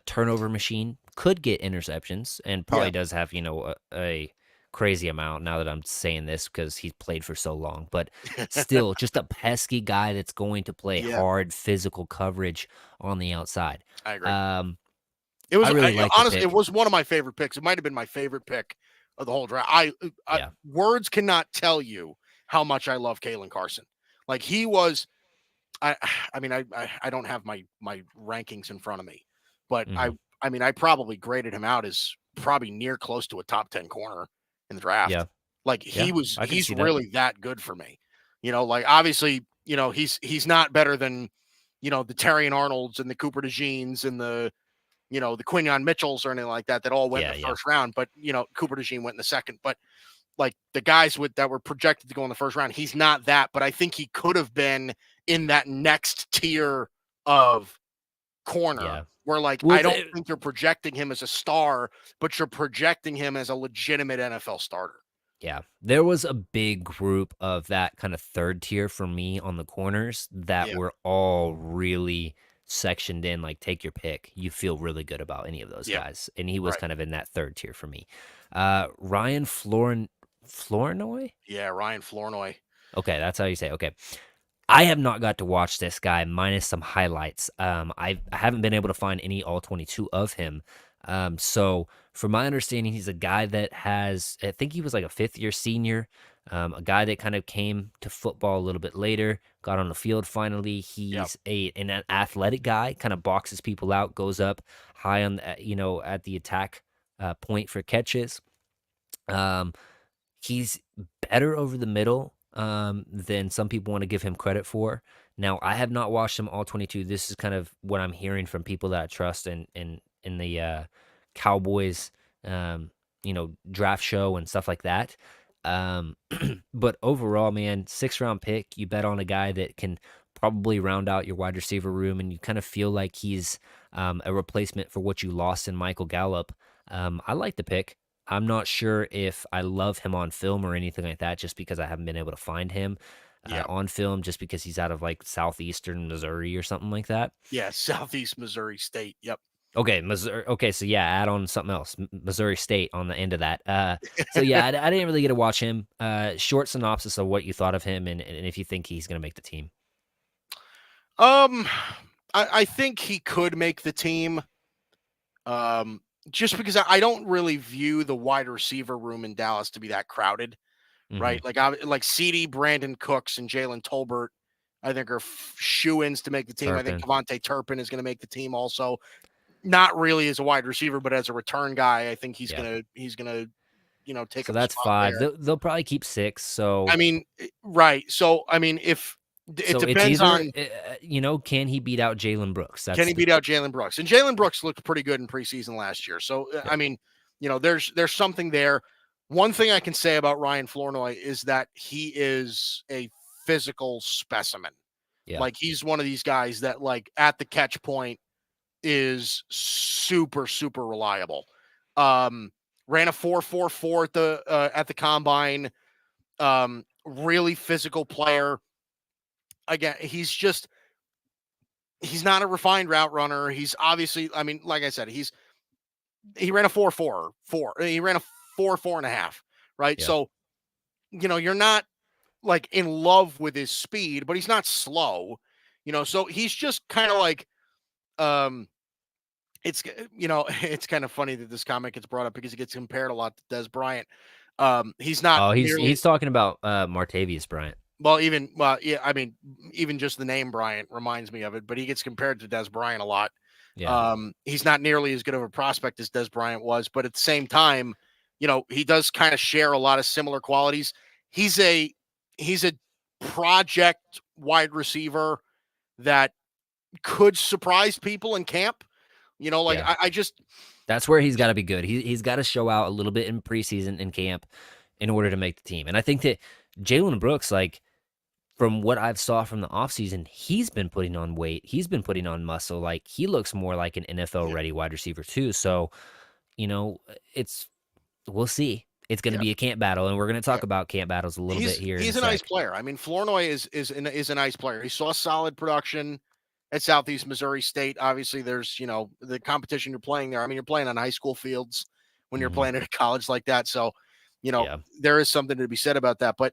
turnover machine. Could get interceptions and Yeah, probably does have, a crazy amount now that I'm saying this because he's played for so long. But still, just a pesky guy that's going to play yeah, hard physical coverage on the outside. I agree. Um, It I was really like the honestly, it pick. was one of my favorite picks. It might have been my favorite pick of the whole draft. Yeah. Words cannot tell you how much I love Kalen Carson. Like he was, I, I mean, I don't have my rankings in front of me, but Hmm. I mean, I probably graded him out as probably near close to a top 10 corner in the draft. Yeah. Like Yeah. I can he's see that. really that good for me. Like obviously, he's not better than the Terrion Arnolds and the Cooper DeJeans and the Quinion Mitchells or anything like that all went in Yeah. the Yeah. first round, but Cooper DeJean went in the second. But like the guys that were projected to go in the first round, he's not that, but I think he could have been in that next tier of corner Yeah. where like Well, I don't think you're projecting him as a star, but you're projecting him as a legitimate NFL starter. yeah, there was a big group of that kind of third tier for me on the corners that Yeah, were all really sectioned in, like take your pick. You feel really good about any of those yeah, guys. And he was right. kind of in that third tier for me. Ryan Flournoy? Yeah, Ryan Flournoy. Okay, that's how you say it. Okay. I have not got to watch this guy minus some highlights. I haven't been able to find any all 22 of him. So from my understanding, he's a guy that has, I think he was like a fifth year senior, a guy that kind of came to football a little bit later, got on the field finally. Yep. He's an athletic guy, kind of boxes people out, goes up high on the, at the attack point for catches. Um, He's better over the middle than some people want to give him credit for. Now, I have not watched him all 22. This is kind of what I'm hearing from people that I trust in the Cowboys, draft show and stuff like that. Um, but overall, man, 6th round pick. You bet on a guy that can probably round out your wide receiver room, and you kind of feel like he's a replacement for what you lost in Michael Gallup. I like the pick. I'm not sure if I love him on film or anything like that, just because I haven't been able to find him Yeah. on film, just because he's out of like southeastern Missouri or something like that. Yeah. Southeast Missouri State. Yep. Okay, Missouri. Okay, so yeah, add on something else, Missouri State on the end of that. So yeah, I didn't really get to watch him. Short synopsis of what you thought of him, and if you think he's going to make the team. Um, I think he could make the team. Um, just because I don't really view the wide receiver room in Dallas to be that crowded, Hmm. right? Like CD, Brandon Cooks, and Jalen Tolbert, I think are shoe-ins to make the team. I think Turpin. Devontae Turpin is going to make the team also. Not really as a wide receiver, but as a return guy, I think he's Yeah. gonna take So up a that's spot 5. there. They'll probably keep 6. I So mean, right. So I mean, if it so it's depends either on can he beat out Jalen Brooks? can That's he the beat out Jalen Brooks? And Jalen Brooks looked pretty good in preseason last year. So yeah, I mean, there's something there. One thing I can say about Ryan Flournoy is that he is a physical specimen. yeah, Like he's one of these guys that like at the catch point is super super reliable. Um, ran a 4.44 at the combine. Really physical player. Again, he's not a refined route runner. He's obviously, I mean, like I said, he ran a 4.44. He ran a 4.45, right? yeah. So, you're not like in love with his speed, but he's not slow, so he's just kind of like um it's it's kind of funny that this comment gets brought up because he gets compared a lot to Des Bryant. He's not Oh, nearly he's talking about Martavius Bryant. yeah, I mean, even just the name Bryant reminds me of it, but he gets compared to Des Bryant a lot. Yeah, He's not nearly as good of a prospect as Des Bryant was, but at the same time, he does kind of share a lot of similar qualities. He's a he's a project wide receiver that could surprise people in camp. Like yeah. I just That's where he's got to be good. He's got to show out a little bit in preseason in camp in order to make the team. And I think that Jalen Brooks, like from what I've saw from the offseason, he's been putting on weight. He's been putting on muscle. Like he looks more like an NFL yeah, ready wide receiver too. So, you know, it's we'll see. It's going to yeah, be a camp battle, and we're going to yeah. talk about camp battles a little bit here in a He's a nice sec. player. I mean, Flournoy is a nice player. He saw solid production at Southeast Missouri State. Obviously, there's the competition you're playing there. I mean, you're playing on high school fields when you're Hmm. playing at a college like that. So, Yeah, there is something to be said about that. But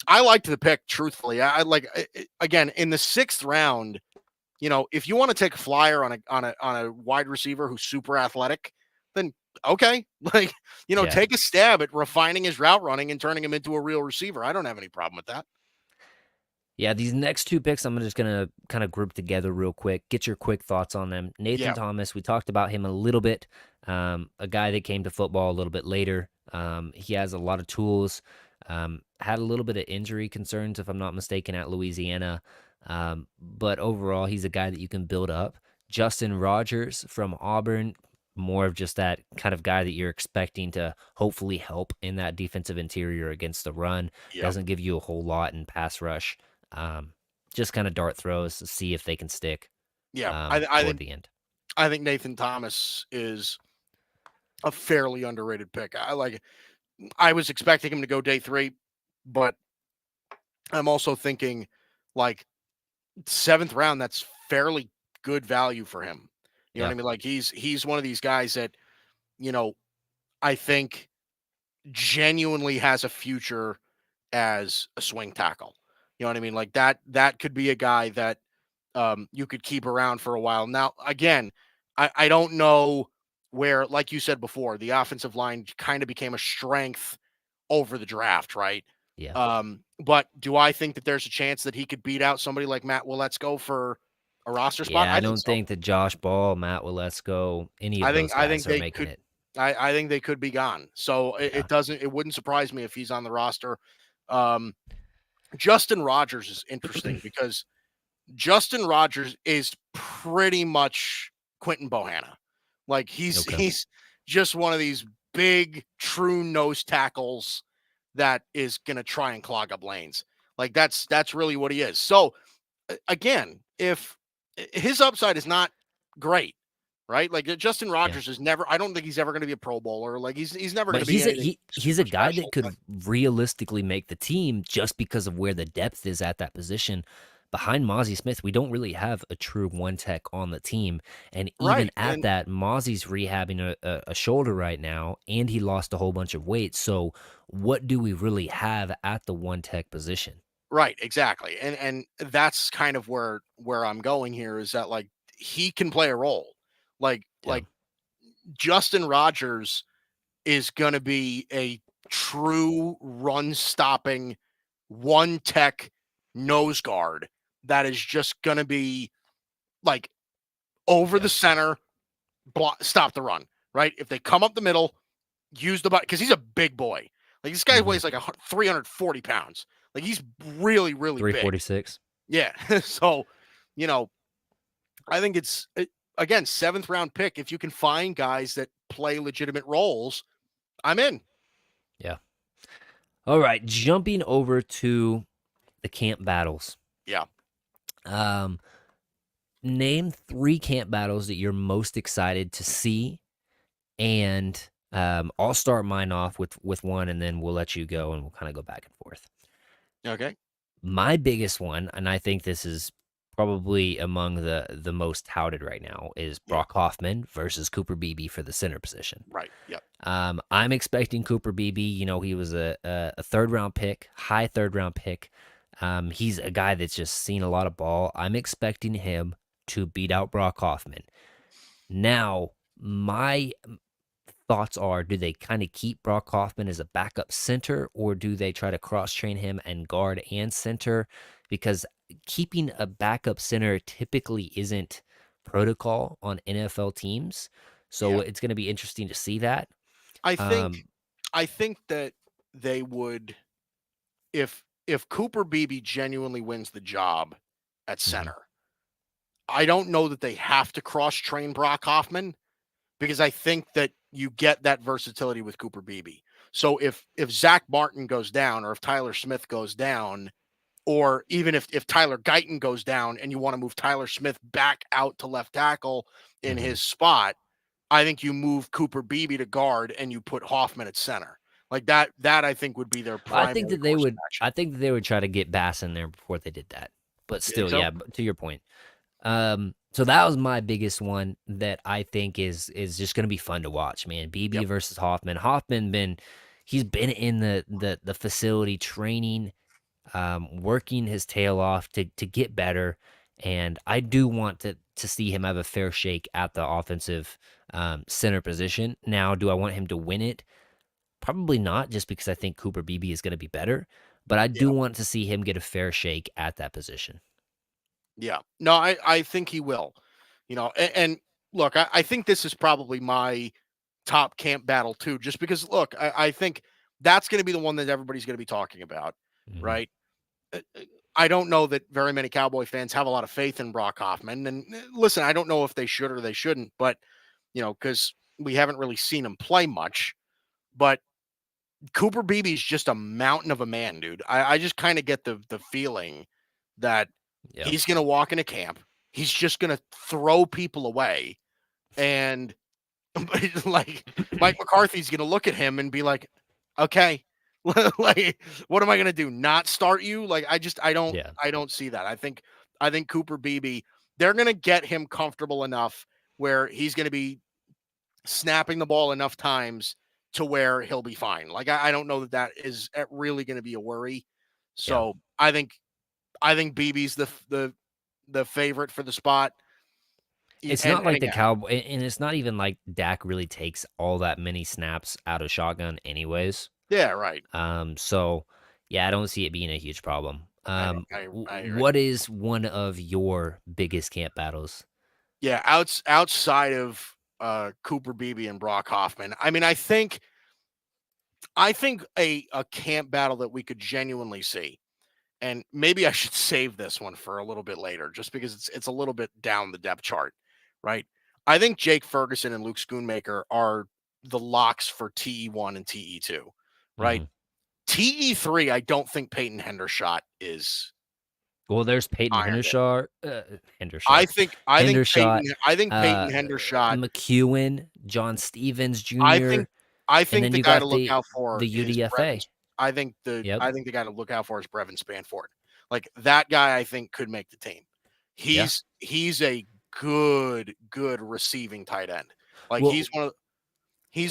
I liked the pick, truthfully. I like again in the 6th round. If you want to take a flyer on a wide receiver who's super athletic, then okay, like yeah. take a stab at refining his route running and turning him into a real receiver. I don't have any problem with that. Yeah, these next 2 picks, I'm just gonna kind of group together real quick. Get your quick thoughts on them. Nathan Yeah, Thomas, we talked about him a little bit. A guy that came to football a little bit later. He has a lot of tools. Had a little bit of injury concerns, if I'm not mistaken, at Louisiana. But overall, he's a guy that you can build up. Justin Rogers from Auburn, more of just that kind of guy that you're expecting to hopefully help in that defensive interior against the run. yeah, Doesn't give you a whole lot in pass rush. Um, just kind of dart throws to see if they can stick yeah. I toward think the end. I think Nathan Thomas is a fairly underrated pick. I like it. I was expecting him to go day 3, but I'm also thinking like 7th round. That's fairly good value for him. You know what Yeah, I mean? Like he's one of these guys that you know I think genuinely has a future as a swing tackle. You know what I mean? Like that could be a guy that you could keep around for a while. Now, again, I don't know where, like you said before, the offensive line kind of became a strength over the draft, right? Yeah. But do I think that there's a chance that he could beat out somebody like Matt Willetsko for a roster spot? Yeah, I I think don't so. think that Josh Ball, Matt Waletzko, any of I think those I guys think are they making could it. I think they could be gone. So Yeah. it wouldn't surprise me if he's on the roster. Um, Justin Rogers is interesting because Justin Rogers is pretty much Quentin Bohanna. Like Okay. he's just one of these big true nose tackles that is going to try and clog up lanes. Like that's really what he is. So again, if his upside is not great, right? Like Justin Yeah. Rogers is never. I don't think he's ever going to be a Pro Bowler. Like he's never going But to be anything he's a super guy special. that could realistically make the team just because of where the depth is at that position. Behind Mozzie Smith, we don't really have a true one tech on the team. And even Right. at And that, Mozzie's rehabbing a shoulder right now, and he lost a whole bunch of weight. So what do we really have at the one tech position? right, exactly. And that's kind of where I'm going here is that like he can play a role. Yeah. Like Justin Rogers is going to be a true run stopping one tech nose guard that is just going to be like over Yeah. the center, stop the run, right? If they come up the middle, use the butt because he's a big boy. Like this guy Mm-hmm. weighs like 340 pounds. Like he's really, really big. 346. Yeah. So, you know, I think again, seventh round pick. If you can find guys that play legitimate roles, I'm in. Yeah. All right. Jumping over to the camp battles. Yeah. Um, Name 3 camp battles that you're most excited to see, and I'll start mine off with one, and then we'll let you go, and we'll kind of go back and forth. Okay. My biggest one, and I think this is probably among the most touted right now, is Yeah. Brock Hoffman versus Cooper Beebe for the center position. Right. Yeah. I'm expecting Cooper Beebe. You know, he was a third round pick, high third round pick. He's a guy that's just seen a lot of ball. I'm expecting him to beat out Brock Hoffman. Now, my thoughts are, do they kind of keep Brock Hoffman as a backup center, or do they try to cross train him and guard and center? Because keeping a backup center typically isn't protocol on NFL teams. So Yeah. it's going to be interesting to see that. I think Um, I think that they would if Cooper Beebe genuinely wins the job at mhm, center. I don't know that they have to cross train Brock Hoffman because I think that you get that versatility with Cooper Beebe. So if Zach Martin goes down or if Tyler Smith goes down, or even if Tyler Guyton goes down and you want to move Tyler Smith back out to left tackle in mhm. his spot, I think you move Cooper Beebe to guard and you put Hoffman at center. Like that I think would be their I think primary that they course of would. action. I think that they would try to get Bass in there before they did that. But You think still, so? yeah. But to your point, so that was my biggest one that I think is just gonna be fun to watch, man. BB Yep. versus Hoffman. He's been in the facility training, working his tail off to get better, and I do want to see him have a fair shake at the offensive center position. Now, do I want him to win it? Probably not, just because I think Cooper Beebe is going to be better, but I Yeah. do want to see him get a fair shake at that position. Yeah. No, I think he will. And look, I think this is probably my top camp battle too, just because look, I think that's going to be the one that everybody's going to be talking about, Hmm. right? I don't know that very many Cowboy fans have a lot of faith in Brock Hoffman. And listen, I don't know if they should or they shouldn't, but because we haven't really seen him play much. But Cooper Beebe's just a mountain of a man, dude. I just kind of get the feeling that Yeah. he's gonna walk into camp. He's just gonna throw people away, and like Mike McCarthy's gonna look at him and be like, "Okay, like what am I gonna do? Not start you?" Like Yeah. I don't see that. I think Cooper Beebe, they're gonna get him comfortable enough where he's gonna be snapping the ball enough times to where he'll be fine. Like I don't know that that is really going to be a worry. Yeah. So I think BB's the favorite for the spot. It's And not like the again, Cowboy, and it's not even like Dak really takes all that many snaps out of shotgun, anyways. yeah, right. So yeah, I don't see it being a huge problem. I agree. What is one of your biggest camp battles? Yeah, outside of Cooper Beebe and Brock Hoffman, I mean, I think a camp battle that we could genuinely see, and maybe I should save this one for a little bit later, just because it's a little bit down the depth chart, right? I think Jake Ferguson and Luke Schoonmaker are the locks for TE1 and TE2, right? Hmm. TE3, I don't think Peyton Hendershot is Well, there's Peyton ironed in. Hendershot, Hendershot, I think Peyton uh, Hendershot. McEwen, John Stevens I Jr., think I and think then the you guy to got look the out for is Brevin. UDFA. Yep. I think the guy to look out for is Brevin Spanford. Like that guy, I think could make the team. Yeah. He's a good receiving tight end. Like Well, he's one of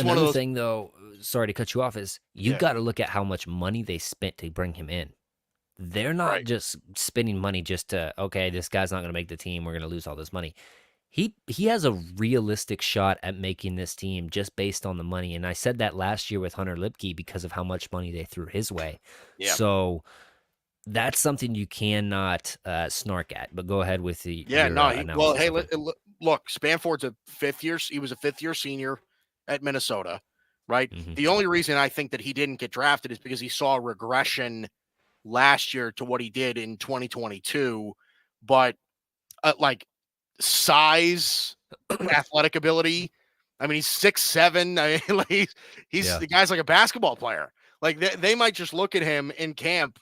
another those. thing though, sorry to cut you off, is you Yeah, got to look at how much money they spent to bring him in. They're not right. just spending money just to, okay, this guy's not going to make the team. We're going to lose all this money. He has a realistic shot at making this team just based on the money. And I said that last year with Hunter Lipke because of how much money they threw his way. Yeah, So that's something you cannot snark at. But go ahead with yeah. your No, well, analysis hey, of him. look, Spanford's a fifth year. He was a fifth-year senior at Minnesota, right? Hmm. The only reason I think that he didn't get drafted is because he saw a regression last year to what he did in 2022, but like size, athletic ability. I mean, he's 6'7". I mean, like he's Yeah. the guy's like a basketball player. Like they might just look at him in camp,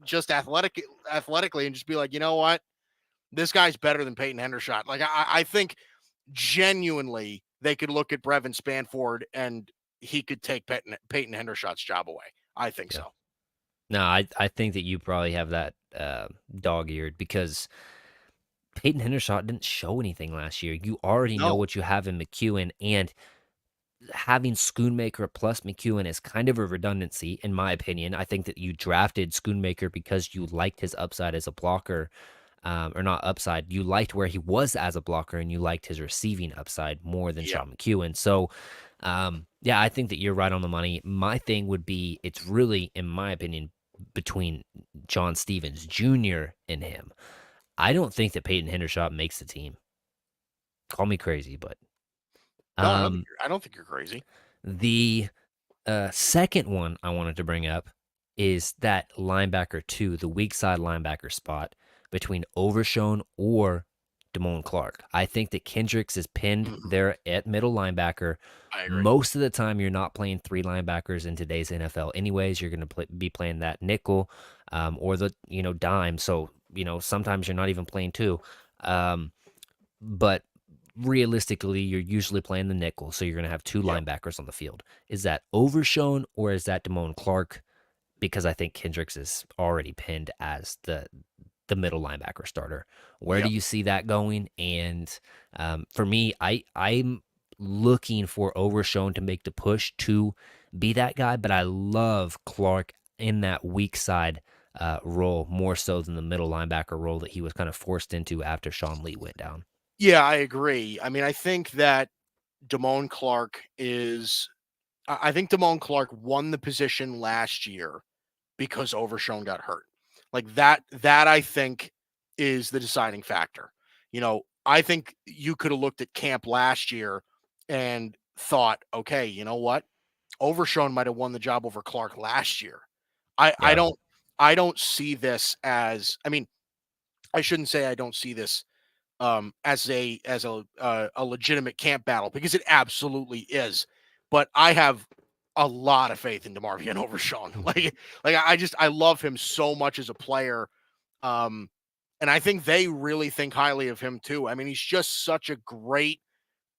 just athletically, and just be like, you know what, this guy's better than Peyton Hendershot. Like I think genuinely they could look at Brevin Spanford and he could take Peyton Hendershot's job away. I think Yeah. so. No, I think that you probably have that dog eared because Peyton Hendershot didn't show anything last year. You already know No, what you have in McEwen, and having Schoonmaker plus McEwen is kind of a redundancy, in my opinion. I think that you drafted Schoonmaker because you liked his upside as a blocker, or not upside. You liked where he was as a blocker, and you liked his receiving upside more than yeah, Sean McEwen. So, yeah, I think that you're right on the money. My thing would be, it's really, in my opinion, between John Stevens Jr. and him. I don't think that Peyton Hendershot makes the team. Call me crazy, but no, um, I don't think you're crazy. the second one I wanted to bring up is that linebacker two, the weak side linebacker spot between Overshown or Damone Clark. I think that Kendricks is pinned Mhm. there at middle linebacker. I agree. Most of the time, you're not playing three linebackers in today's NFL. Anyways, you're going to be playing that nickel, or the dime. So sometimes you're not even playing two. But realistically, you're usually playing the nickel, so you're going to have two Yep. linebackers on the field. Is that Overshown or is that Damone Clark? Because I think Kendricks is already pinned as the middle linebacker starter. Where do Yep. you see that going? And for me, I'm looking for Overshown to make the push to be that guy, but I love Clark in that weak side role more so than the middle linebacker role that he was kind of forced into after Sean Lee went down. Yeah, I agree. I mean, I think that Damone Clark is I think Damone Clark won the position last year because Overshown got hurt. Like that I think is the deciding factor. I think you could have looked at camp last year and thought, okay, you know what? Overshown might have won the job over Clark last year. I I Yeah. don't I don't see this as I mean, I shouldn't say I don't see this as a legitimate camp battle because it absolutely is. But I have a lot of faith in DeMarvion over Sean. I love him so much as a player. Um, and I think they really think highly of him too. I mean, he's just such a great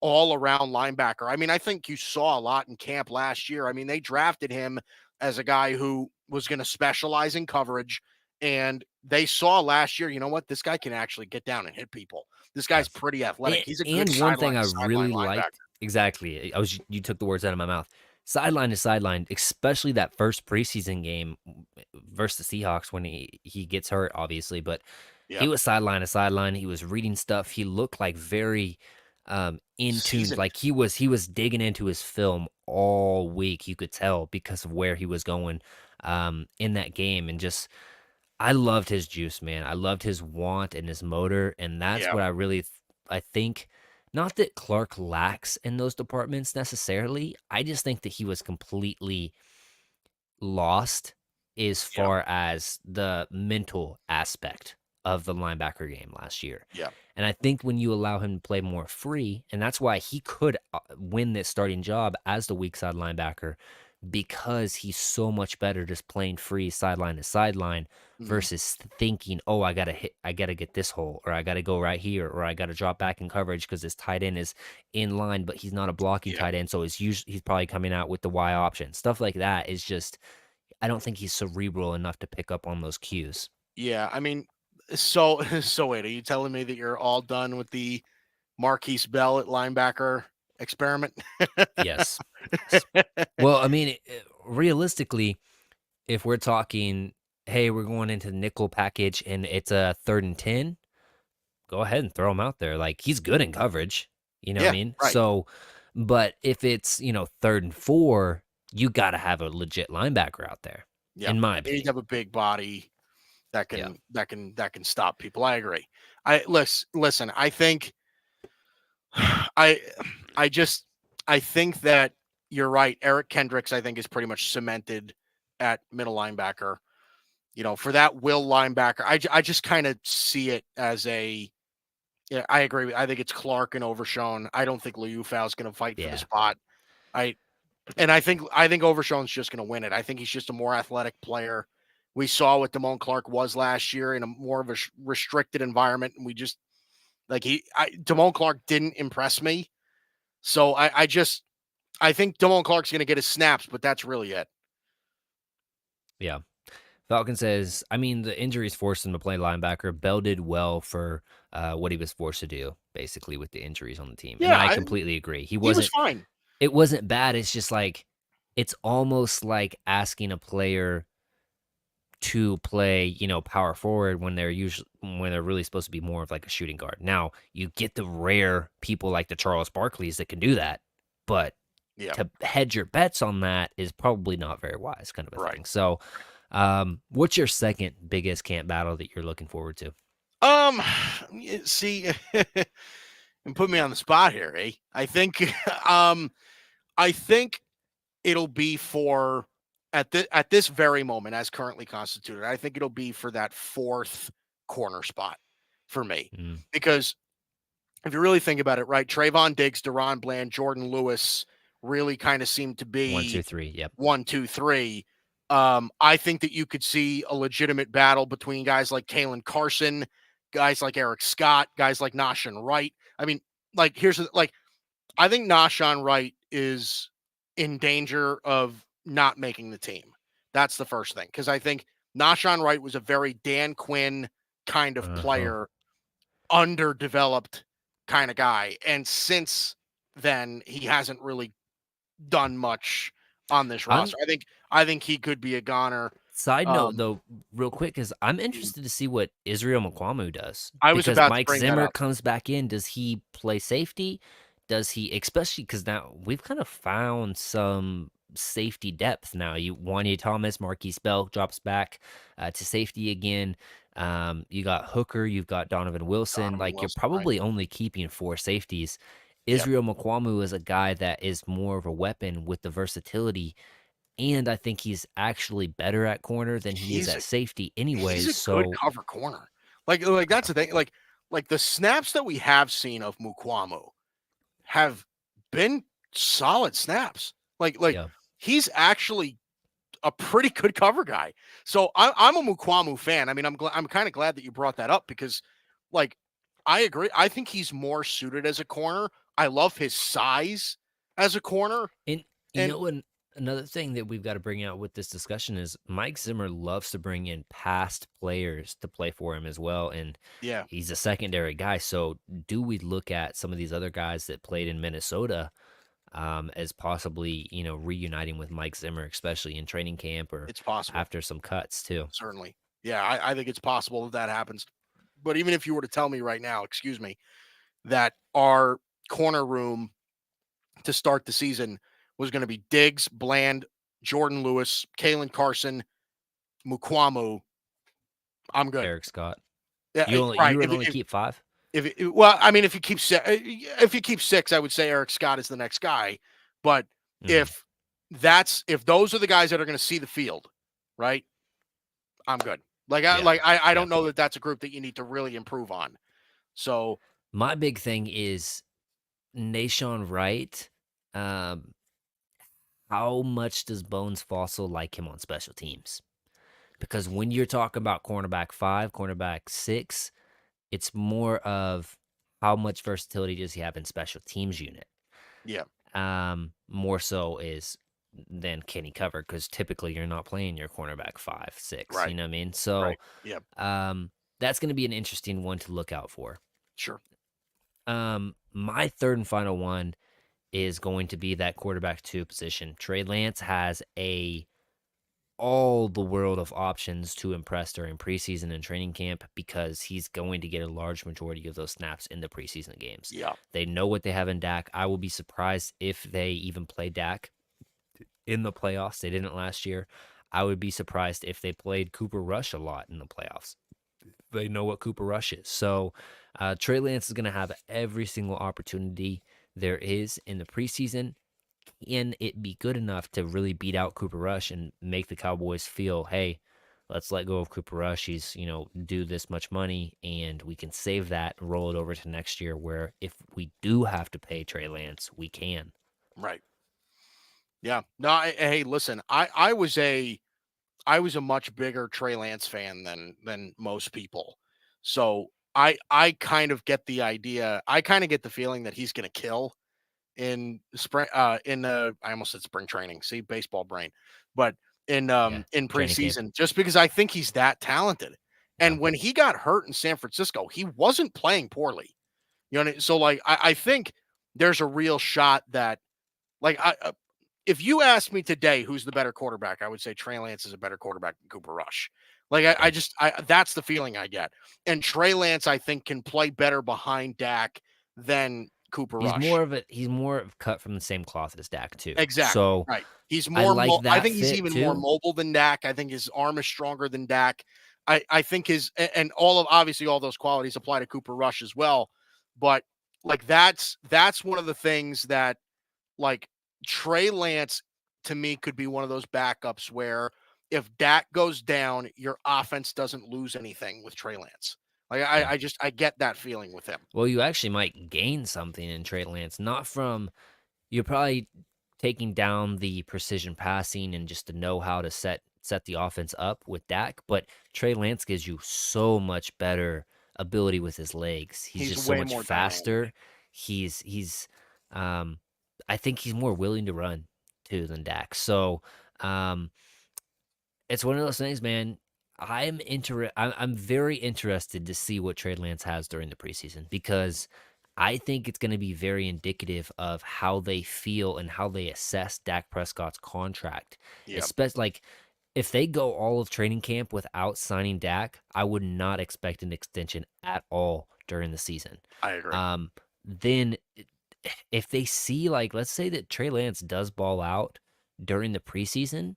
all around linebacker. I mean, I think you saw a lot in camp last year. I mean, they drafted him as a guy who was going to specialize in coverage. And they saw last year, you know what? This guy can actually get down and hit people. This guy's Yes. pretty athletic. He's a good And one thing sideline I to sideline really linebacker. liked, exactly. You took the words out of my mouth. Sideline to sideline, especially that first preseason game versus the Seahawks when he gets hurt, obviously. But he Yep. was sideline to sideline. He was reading stuff. He looked like very in tune. Seasoned. Like he was digging into his film all week. You could tell because of where he was going in that game, and just I loved his juice, man. I loved his want and his motor, and that's Yeah. what I think. Not that Clark lacks in those departments necessarily. I just think that he was completely lost as Yeah. far as the mental aspect of the linebacker game last year. Yeah. And I think when you allow him to play more free, and that's why he could win this starting job as the weak side linebacker, because he's so much better just playing free sideline to sideline Mhm. versus thinking, oh, I gotta get this hole, or I gotta go right here, or I gotta drop back in coverage because this tight end is in line, but he's not a blocking Yeah. tight end, so he's probably coming out with the Y option. Stuff like that is just I don't think he's cerebral enough to pick up on those cues. Yeah. I mean, so so wait, are you telling me that you're all done with the Marquise Bell at linebacker experiment? Yes. Yes. Well, I mean, realistically, if we're talking, hey, we're going into the nickel package and it's a 3rd and 10, go ahead and throw him out there. Like he's good in coverage, you know what I Yeah. mean? Right. So, but if it's, 3rd and 4, you got to have a legit linebacker out there, Yeah. in my You need to opinion. have a big body that Yeah. can stop people. I agree. Listen. I think I I just I think that you're right. Eric Kendricks, I think, is pretty much cemented at middle linebacker. For that will linebacker, I just kind of see it as a yeah, I agree. I think it's Clark and Overshown. I don't think Liufau is going to fight for the Yeah. spot. I I think Overshown's just going to win it. I think he's just a more athletic player. We saw what Damone Clark was last year in a more of a restricted environment, and we just Damone Clark didn't impress me. So I think Damone Clark's going to get his snaps, but that's really it. Yeah. Falcon says, I mean, the injuries forced him to play linebacker. Bell did well for what he was forced to do, basically, with the injuries on the team. And Yeah, I completely agree. he was fine. It wasn't bad. It's just like, it's almost like asking a player to play, power forward when they're really supposed to be more of like a shooting guard. Now, you get the rare people like the Charles Barkleys that can do that, but Yeah, to hedge your bets on that is probably not very wise, kind of a right. thing. So, what's your second biggest camp battle that you're looking forward to? Um, see, and put me on the spot here, eh? Um, I think it'll be for at this very moment, as currently constituted. I think it'll be for that fourth corner spot for me, Mm, because if you really think about it, right, Trayvon Diggs, Deron Bland, Jordan Lewis really kind of seem to one, two, be three. Yep. 1, 2, 3. I think that you could see a legitimate battle between guys like Kalen Carson, guys like Eric Scott, guys like Nashan Wright. I mean, I think Nashan Wright is in danger of not making the team. That's the first thing, because I think Nashan Wright was a very Dan Quinn kind of Uh-huh. player, underdeveloped kind of guy, and since then he hasn't really done much on this I'm roster. I think he could be a goner. Side note Um, though, real quick, is I'm mm, interested to see what Israel McQuamu does I was because about to Mike bring that Zimmer up. comes back in. Does he play safety? Does he, especially because now we've kind of found some safety depth now. Wanya Thomas, Marquise Bell drops back to safety again. You got Hooker, you've got Donovan Wilson. Donovan Like you're Wilson, right? probably only keeping four safeties. Yep. Israel McQuamu is a guy that is more of a weapon with the versatility, and I think he's actually better at corner than he is He's at a safety he's anyways, a good so cover corner. Like yeah, that's the thing. Like the snaps that we have seen of Mukwamu have been solid snaps. Like yeah. he's actually a pretty good cover guy. So I'm a Mukwamu fan. I mean, I'm kind of glad that you brought that up, because, like, I agree. I think he's more suited as a corner. I love his size as a corner, And, and another thing that we've gotta bring out with this discussion is Mike Zimmer loves to bring in past players to play for him as well, and yeah, he's a secondary guy, so do we look at some of these other guys that played in Minnesota, as possibly, reuniting with Mike Zimmer, especially in training camp or it's possible. after some cuts too? Certainly, yeah. I think it's possible that that happens. but even if you were to tell me right now, excuse me, that our corner room to start the season was going to be Diggs, Bland, Jordan Lewis, Kalen Carson, Mukwamu, I'm good. Eric Scott. Yeah, You right. would only keep 5? Well, I mean, if you keep 6, I would say Eric Scott is the next guy. But Mm, if if those are the guys that are going to see the field, right? I'm good. yeah. I Yeah. don't know that that's a group that you need to really improve on. So My big thing is Nashawn Wright. Um, how much does Bones Fossil like him on special teams? Because when you're talking about cornerback 5, cornerback 6, it's more of how much versatility does he have in special teams unit. yeah, More so is than Kenny cover because typically you're not playing your cornerback 5, 6. You right, know what I mean? So right, yeah, that's going to be an interesting one to look out for. sure, My third and final one is going to be that quarterback 2 position. Trey Lance has all the world of options to impress during preseason and training camp because he's going to get a large majority of those snaps in the preseason games. yeah, They know what they have in Dak. I will be surprised if they even play Dak in the playoffs. They didn't last year. I would be surprised if they played Cooper Rush a lot in the playoffs. They know what Cooper Rush is. So Trey Lance is going to have every single opportunity there is in the preseason. Can it be good enough to really beat out Cooper Rush and make the Cowboys feel, hey, let's let go of Cooper Rush. He's, due this much money and we can save that and roll it over to next year where if we do have to pay Trey Lance, we can. right, yeah. No, hey, listen, I was a much bigger Trey Lance fan than most people. So I kind of get the idea. I kind of get the feeling that he's going to kill in spring I almost said spring training. See, baseball brain. But Yeah. in Training camp. preseason just because I think he's that talented. Yeah. And when he got hurt in San Francisco, he wasn't playing poorly. You know, so I think there's a real shot that like if you asked me today who's the better quarterback, I would say Trey Lance is a better quarterback than Cooper Rush. Like Yeah. I that's the feeling I get. And Trey Lance, I think, can play better behind Dak than Cooper Rush. He's more of cut from the same cloth as Dak too. Exactly. So Right. He's I more. like I that think he's fit even more too. mobile than Dak. I think his arm is stronger than Dak. I think and all of obviously all those qualities apply to Cooper Rush as well. But like that's one of the things that like Trey Lance to me could be one of those backups where if Dak goes down, your offense doesn't lose anything with Trey Lance. Like Yeah. I get that feeling with him. Well, you actually might gain something in Trey Lance, not from you're probably taking down the precision passing and just to know how to set the offense up with Dak, but Trey Lance gives you so much better ability with his legs. He's He's just so way much more dynamic. faster. He's um I think he's more willing to run too than Dak. So um it's one of those things, man. I'm very interested to see what Trey Lance has during the preseason because I think it's going to be very indicative of how they feel and how they assess Dak Prescott's contract. Yeah, Especially like if they go all of training camp without signing Dak, I would not expect an extension at all during the season. I agree. Then if they see like let's say that Trey Lance does ball out during the preseason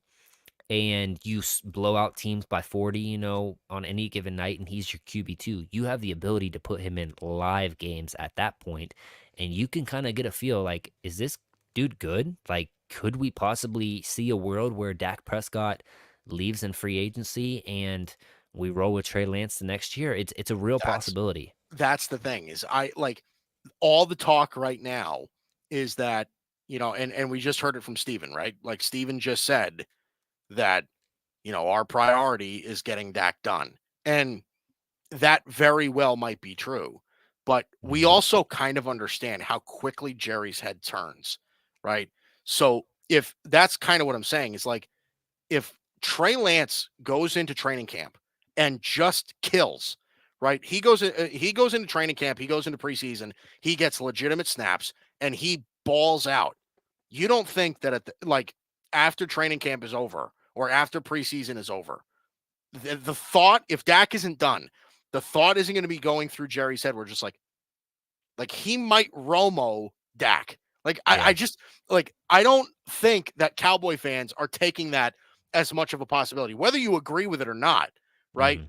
and you blow out teams by 40, on any given night, and he's your QB2, you have the ability to put him in live games at that point, and you can kind of get a feel like, is this dude good? Like, could we possibly see a world where Dak Prescott leaves in free agency and we roll with Trey Lance the next year? It's a real That's possibility. that's the thing is I like all the talk right now is that and we just heard it from Steven, right? Like Steven just said that our priority is getting Dak done. And that very well might be true. But we Mhm. also kind of understand how quickly Jerry's head turns, right? So if that's kind of what I'm saying is like if Trey Lance goes into training camp and just kills, right? He goes into training camp, he goes into preseason, he gets legitimate snaps and he balls out. You don't think that like after training camp is over or after preseason is over, the thought if Dak isn't done, the thought isn't going to be going through Jerry's head. We're just like he might Romo Dak. Like I Yeah. just like I don't think that Cowboy fans are taking that as much of a possibility, whether you agree with it or not, right? hmm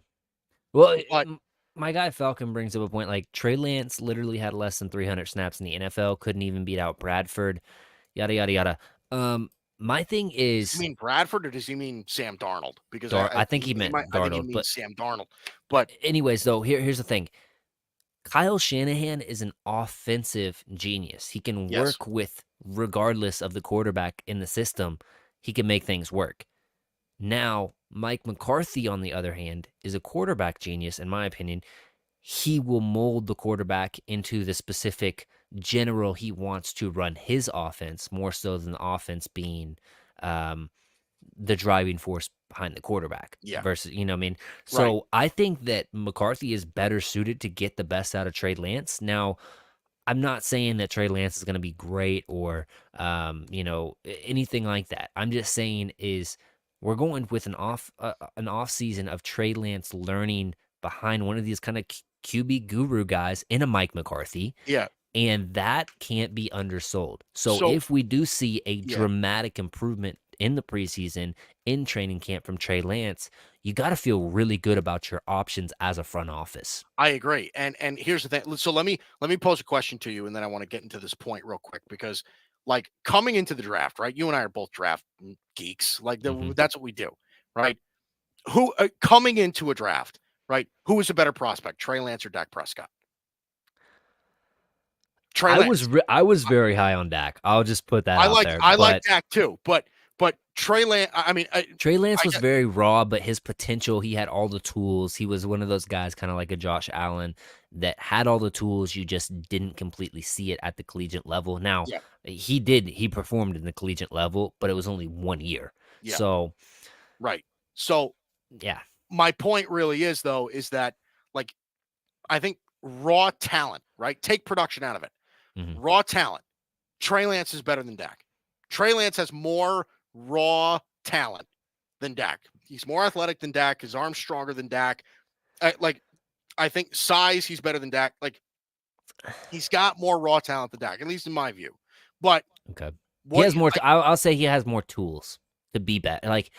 Well, But my guy Falcon brings up a point. Like Trey Lance literally had less than 300 snaps in the NFL. Couldn't even beat out Bradford. Yada yada yada. My thing does he is, mean Bradford or does he mean Sam Darnold? Because I think he he might, meant I think he Darnold. But means Sam Darnold. But anyways, though, here's the thing. Kyle Shanahan is an offensive genius. He can yes, work with regardless of the quarterback in the system. He can make things work. Now, Mike McCarthy, on the other hand, is a quarterback genius, in my opinion. He will mold the quarterback into the specific general he wants to run his offense, more so than the offense being um, the driving force behind the quarterback yeah, versus, you know what I mean? right, So I think that McCarthy is better suited to get the best out of Trey Lance. Now, I'm not saying that Trey Lance is going to be great or, anything like that. I'm just saying is we're going with an off season of Trey Lance learning behind one of these kind of QB guru guys in a Mike McCarthy, yeah. and that can't be undersold. So So if we do see a yeah, dramatic improvement in the preseason in training camp from Trey Lance, you got to feel really good about your options as a front office. I agree. And here's the thing. So let me pose a question to you, and then I want to get into this point real quick because, like, coming into the draft, right? You and I are both draft geeks. Like, hmm that's what we do, right? Who coming into a draft, right? Who is a better prospect, Trey Lance or Dak Prescott? Trey Lance. I was very high on Dak. I'll just put that I out like there. I like But Dak too, but Trey Lance. I mean, Trey Lance I was get very raw, but his potential, he had all the tools. He was one of those guys, kind of like a Josh Allen, that had all the tools. You just didn't completely see it at the collegiate level. Now, yeah, he performed in the collegiate level, but it was only 1 year. yeah, So, right. So yeah. my point really is though is that, like, I think raw talent, right? Take production out of it. hmm Raw talent. Trey Lance is better than Dak. Trey Lance has more raw talent than Dak. He's more athletic than Dak. His arm's stronger than Dak. I think size, he's better than Dak. Like, he's got more raw talent than Dak, at least in my view. But Okay. He what has more, I'll say he has more tools to be better. Like,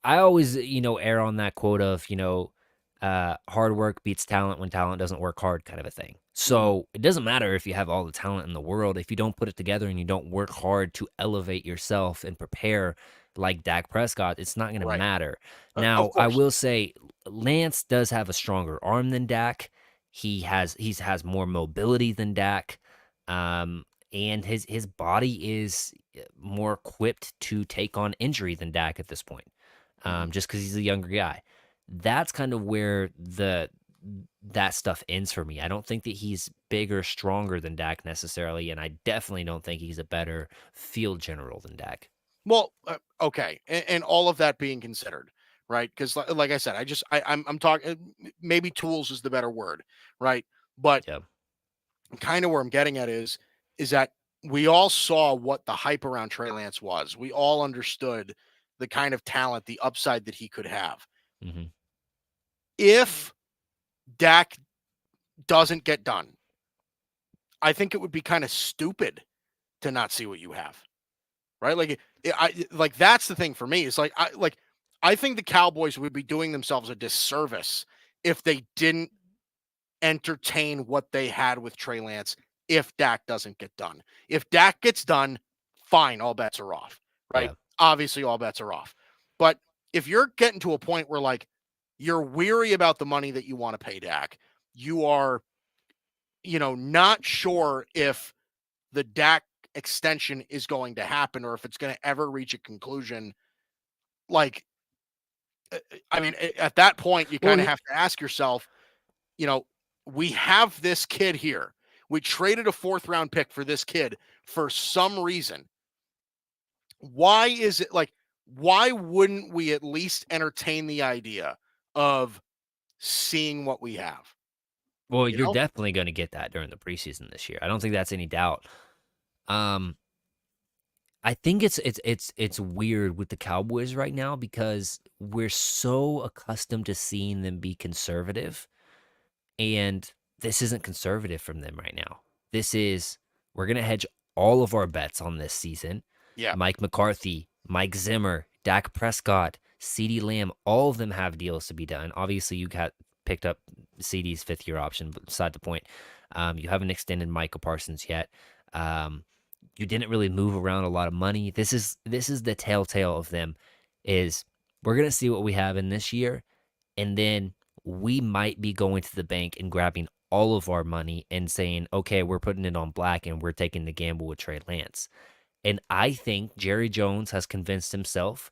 I always, err on that quote of, hard work beats talent when talent doesn't work hard kind of a thing. Mhm. So it doesn't matter if you have all the talent in the world. If you don't put it together and you don't work hard to elevate yourself and prepare like Dak Prescott, it's not going to Right. matter. Of Now, I course. will say Lance does have a stronger arm than Dak. He has more mobility than Dak. Um, and his body is more equipped to take on injury than Dak at this point, Mhm. just because he's a younger guy. That's kind of where that stuff ends for me. I don't think that he's bigger, stronger than Dak necessarily, and I definitely don't think he's a better field general than Dak. Well, okay, and all of that being considered, right? Because like I said, I'm talking, maybe tools is the better word, right? But Yeah. kind of where I'm getting at is that we all saw what the hype around Trey Lance was. We all understood the kind of talent, the upside that he could have. hmm If Dak doesn't get done, I think it would be kind of stupid to not see what you have, right? Like that's the thing for me. It's I think the Cowboys would be doing themselves a disservice if they didn't entertain what they had with Trey Lance if Dak doesn't get done. If Dak gets done, fine, all bets are off, right? Yeah. Obviously, all bets are off. But if you're getting to a point where, like, you're weary about the money that you want to pay Dak, you are, not sure if the Dak extension is going to happen or if it's going to ever reach a conclusion. Like, I mean, at that point, you Well, kind of have to ask yourself, you know, we have this kid here. We traded a fourth round pick for this kid for some reason. Why is it like, why wouldn't we at least entertain the idea of seeing what we have? well, You you're know? definitely going to get that during the preseason this year. I don't think that's any doubt. Um, I think it's weird with the Cowboys right now because we're so accustomed to seeing them be conservative. And this isn't conservative from them right now. This is, we're going to hedge all of our bets on this season. Yeah. Mike McCarthy, Mike Zimmer, Dak Prescott, CeeDee Lamb, all of them have deals to be done. Obviously, you got picked up CeeDee's fifth year option, but beside the point, you haven't extended Micah Parsons yet. You didn't really move around a lot of money. This is the telltale of them is we're gonna see what we have in this year, and then we might be going to the bank and grabbing all of our money and saying, okay, we're putting it on black and we're taking the gamble with Trey Lance. And I think Jerry Jones has convinced himself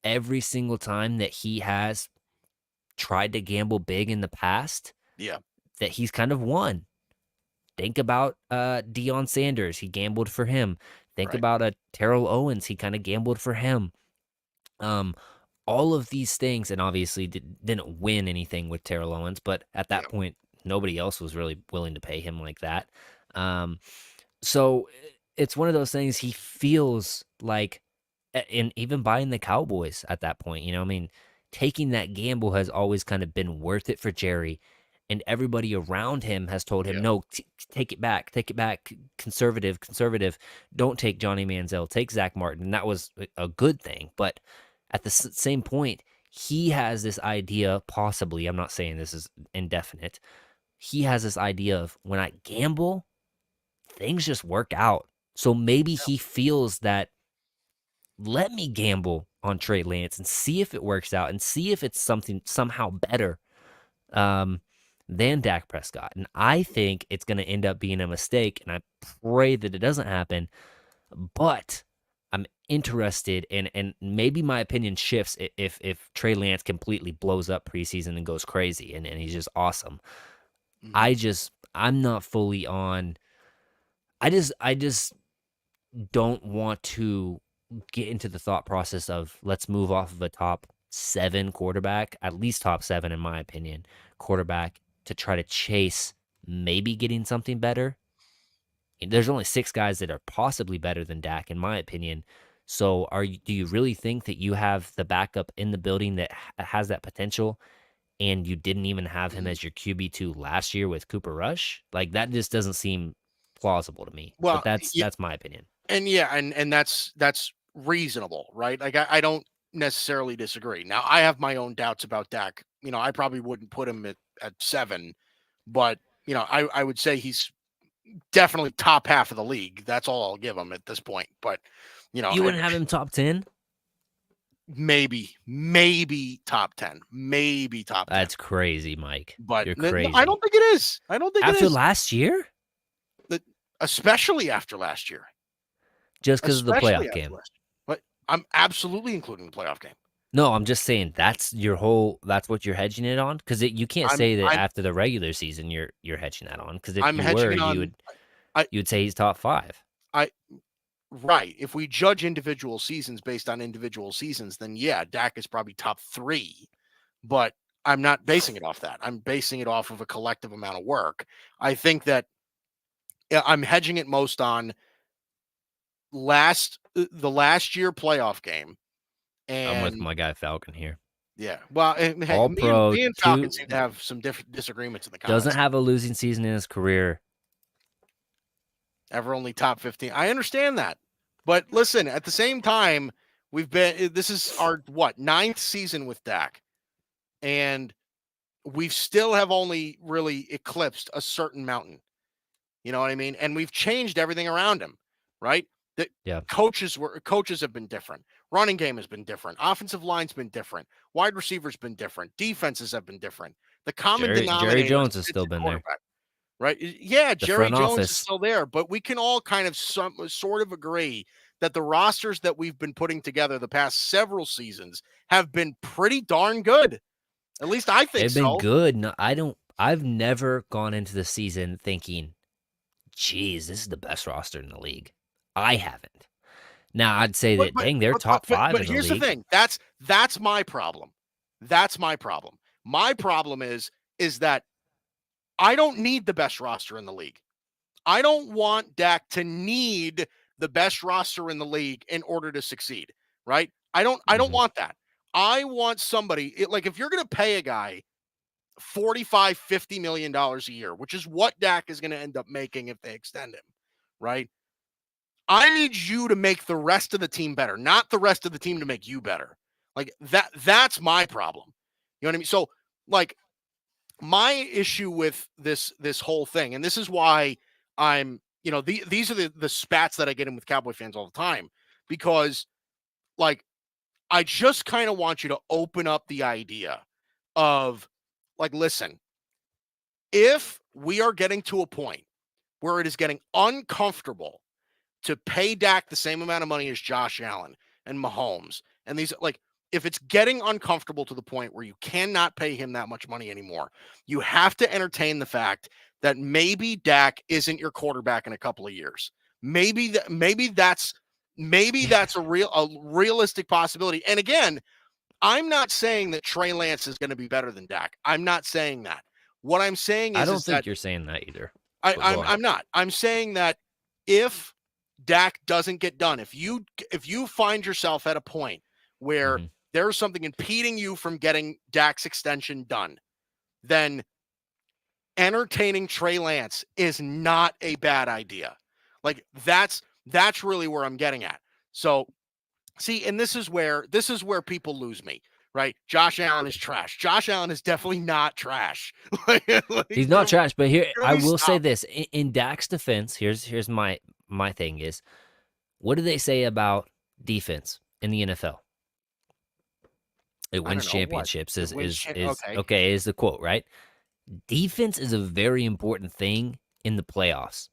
every single time that he has tried to gamble big in the past Yeah. that he's kind of won. Think about Deion Sanders. He gambled for him. Think Right. about Terrell Owens. He kind of gambled for him. Um, all of these things, and obviously didn't win anything with Terrell Owens, but at Yeah. that point, nobody else was really willing to pay him like that. Um, so it's one of those things he feels like, and even buying the Cowboys at that point, I mean, taking that gamble has always kind of been worth it for Jerry. And everybody around him has told him, Yeah. no, take it back, conservative, conservative. Don't take Johnny Manziel, take Zach Martin. And that was a good thing. But at the same point, he has this idea, possibly, I'm not saying this is indefinite. He has this idea of when I gamble, things just work out. So maybe he feels that let me gamble on Trey Lance and see if it works out and see if it's something somehow better um, than Dak Prescott. And I think it's going to end up being a mistake, and I pray that it doesn't happen. But I'm interested in, and maybe my opinion shifts if Trey Lance completely blows up preseason and goes crazy and he's just awesome. Hmm. I'm not fully on. I just don't want to get into the thought process of let's move off of a top 7 quarterback, at least top 7 in my opinion, quarterback to try to chase maybe getting something better. There's only 6 guys that are possibly better than Dak in my opinion. So do you really think that you have the backup in the building that has that potential and you didn't even have him as your QB2 last year with Cooper Rush? Like that just doesn't seem plausible to me. But Well, yeah, that's my opinion. and that's reasonable, right? Like I don't necessarily disagree. Now I have my own doubts about Dak. I probably wouldn't put him at 7, but I would say he's definitely top half of the league. That's all I'll give him at this point. But You and wouldn't have him top 10? maybe top 10, maybe top 10. That's crazy, Mike. But You're no, I don't crazy. think it is. I don't think it After is. last year? That- Especially after last year. Just because of the Especially playoff after game? last year. But I'm absolutely including the playoff game. No, I'm just saying that's what you're hedging it on? Because you can't I'm say that I'm after the regular season you're hedging that on. Because if I'm you hedging were, it on. I you would say he's top 5. I Right. If we judge individual seasons based on individual seasons, then yeah, Dak is probably top 3. But I'm not basing it off that. I'm basing it off of a collective amount of work. I think that I'm hedging it most on the last year playoff game. I'm with And my guy Falcon here. yeah, well, and hey, All pro, me and Falcon seem to 2 have some different disagreements in the doesn't comments. have a losing season in his career. Ever only top 15. I understand that. But listen, at the same time, this is our ninth season with Dak. And we still have only really eclipsed a certain mountain. You know what I mean? And we've changed everything around him, right? The Yeah. coaches have been different. Running game has been different. Offensive line's been different. Wide receivers been different. Defenses have been different. The common Jerry denominator is Jones has it's still a been there. quarterback. Right? Yeah, The Jerry front Jones is office. still there, but we can all kind of sort of agree that the rosters that we've been putting together the past several seasons have been pretty darn good. At least I think They've been so. good. No, I've never gone into the season thinking, geez, this is the best roster in the league. I haven't. Now I'd say But that but dang, they're but but top but, 5 but in the here's the league. thing. That's my problem. That's my problem. My problem is that I don't need the best roster in the league. I don't want Dak to need the best roster in the league in order to succeed, right? I don't Mhm. want that. I want somebody like if you're going to pay a guy $45-50 million a year, which is what Dak is going to end up making if they extend him, right? I need you to make the rest of the team better, not the rest of the team to make you better. Like that's my problem. You know what I mean? So like my issue with this whole thing, and this is why I'm, these are the spats that I get in with Cowboy fans all the time, because like I just kind of want you to open up the idea of like, listen, if we are getting to a point where it is getting uncomfortable to pay Dak the same amount of money as Josh Allen and Mahomes, and these, like, if it's getting uncomfortable to the point where you cannot pay him that much money anymore, you have to entertain the fact that maybe Dak isn't your quarterback in a couple of years. Maybe that's a realistic possibility. And again, I'm not saying that Trey Lance is going to be better than Dak. I'm not saying that. What I'm saying I is, don't think that you're saying that either. But go I'm ahead. not. I'm saying that if Dak doesn't get done, if you find yourself at a point where Mm-hmm. there's something impeding you from getting Dak's extension done, then entertaining Trey Lance is not a bad idea. Like that's really where I'm getting at. So see, and this is where people lose me, right? Josh Allen is trash. Josh Allen is definitely not trash. He's not trash, but here can I we will say stop? this in Dak's defense. Here's my thing is, what do they say about defense in the NFL? It I wins don't know what. championships. It wins Is okay. okay? Is the quote right? Defense is a very important thing in the playoffs.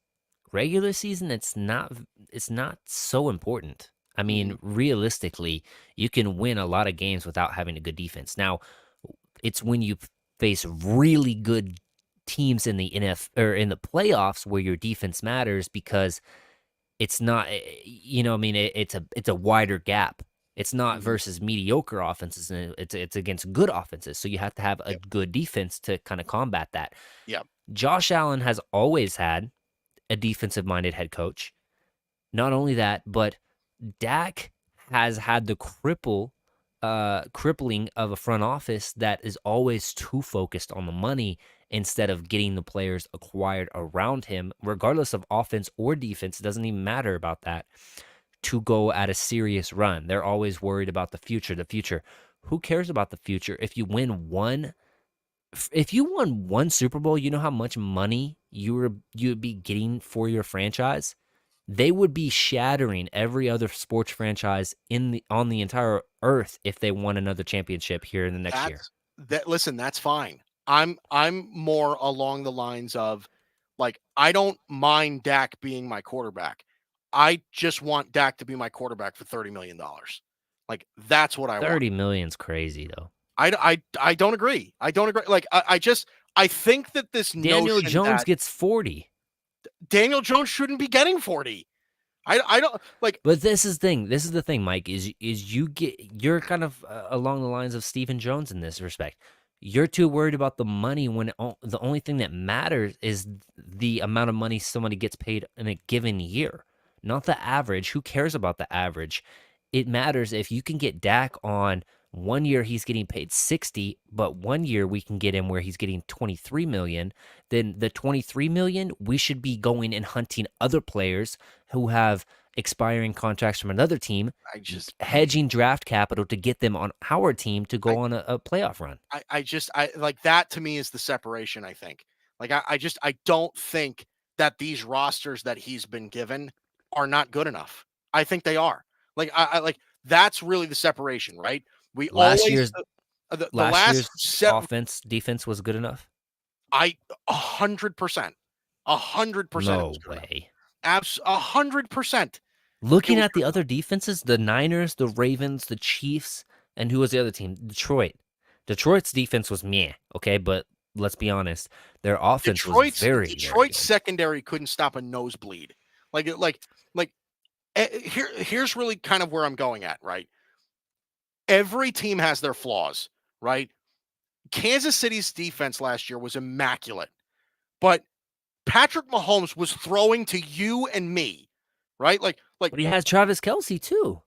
Regular season, it's not. It's not so important. I Mhm. mean, realistically, you can win a lot of games without having a good defense. Now, it's when you face really good teams in the or in the playoffs where your defense matters, because it's not, I mean, it's a wider gap. It's not Mhm. versus mediocre offenses, and it's against good offenses. So you have to have a Yep. good defense to kind of combat that. Yep. Josh Allen has always had a defensive minded head coach. Not only that, but Dak has had the crippling of a front office that is always too focused on the money instead of getting the players acquired around him, regardless of offense or defense. It doesn't even matter about that, to go at a serious run. They're always worried about the future. The future. Who cares about the future? If you won one Super Bowl, you know how much money you would be getting for your franchise. They would be shattering every other sports franchise on the entire earth if they won another championship here in the next year. Listen, that's fine. I'm more along the lines of, like, I don't mind Dak being my quarterback. I just want Dak to be my quarterback for $30 million. Like, that's what I want. 30 million's crazy though. I don't agree. I don't agree. Like, I think that this Daniel notion Jones that gets 40. Daniel Jones shouldn't be getting 40. I don't like. But this is the thing. This is the thing, Mike. Is you're kind of along the lines of Stephen Jones in this respect. You're too worried about the money when the only thing that matters is the amount of money somebody gets paid in a given year, not the average. Who cares about the average? It matters if you can get Dak on 1 year he's getting paid 60, but 1 year we can get him where he's getting 23 million. Then the 23 million, we should be going and hunting other players who have expiring contracts from another team, I just hedging draft capital to get them on our team to I go on a playoff run. I like, that to me is the separation, I think. Like, I don't think that these rosters that he's been given are not good enough. I think they are. Like, I like, that's really the separation, right? We Last always year's the last set. offense defense was good enough. I 100%, 100% it was No good enough. way. 100%. It Looking was at good the enough. other defenses, the Niners, the Ravens, the Chiefs, and who was the other team? Detroit. Detroit's defense was meh, okay, but let's be honest, their offense was very, very Detroit's good. secondary couldn't stop a nosebleed. Like here's really kind of where I'm going at, right? Every team has their flaws, right? Kansas City's defense last year was immaculate, but Patrick Mahomes was throwing to you and me, right? But he has Travis Kelce too.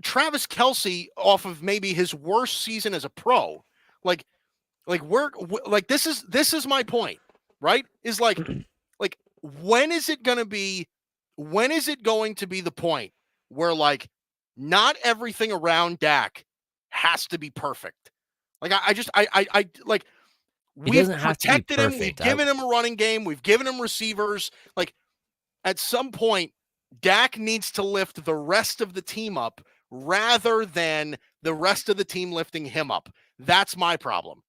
Travis Kelsey, off of maybe his worst season as a pro, like, Like like this is my point, right? Is like when is it going to be when is it going to be the point where like not everything around Dak has to be perfect? Like I just I like It we've doesn't have to be protected him, we've perfect. I given him a running game, we've given him receivers. Like at some point, Dak needs to lift the rest of the team up rather than the rest of the team lifting him up. That's my problem.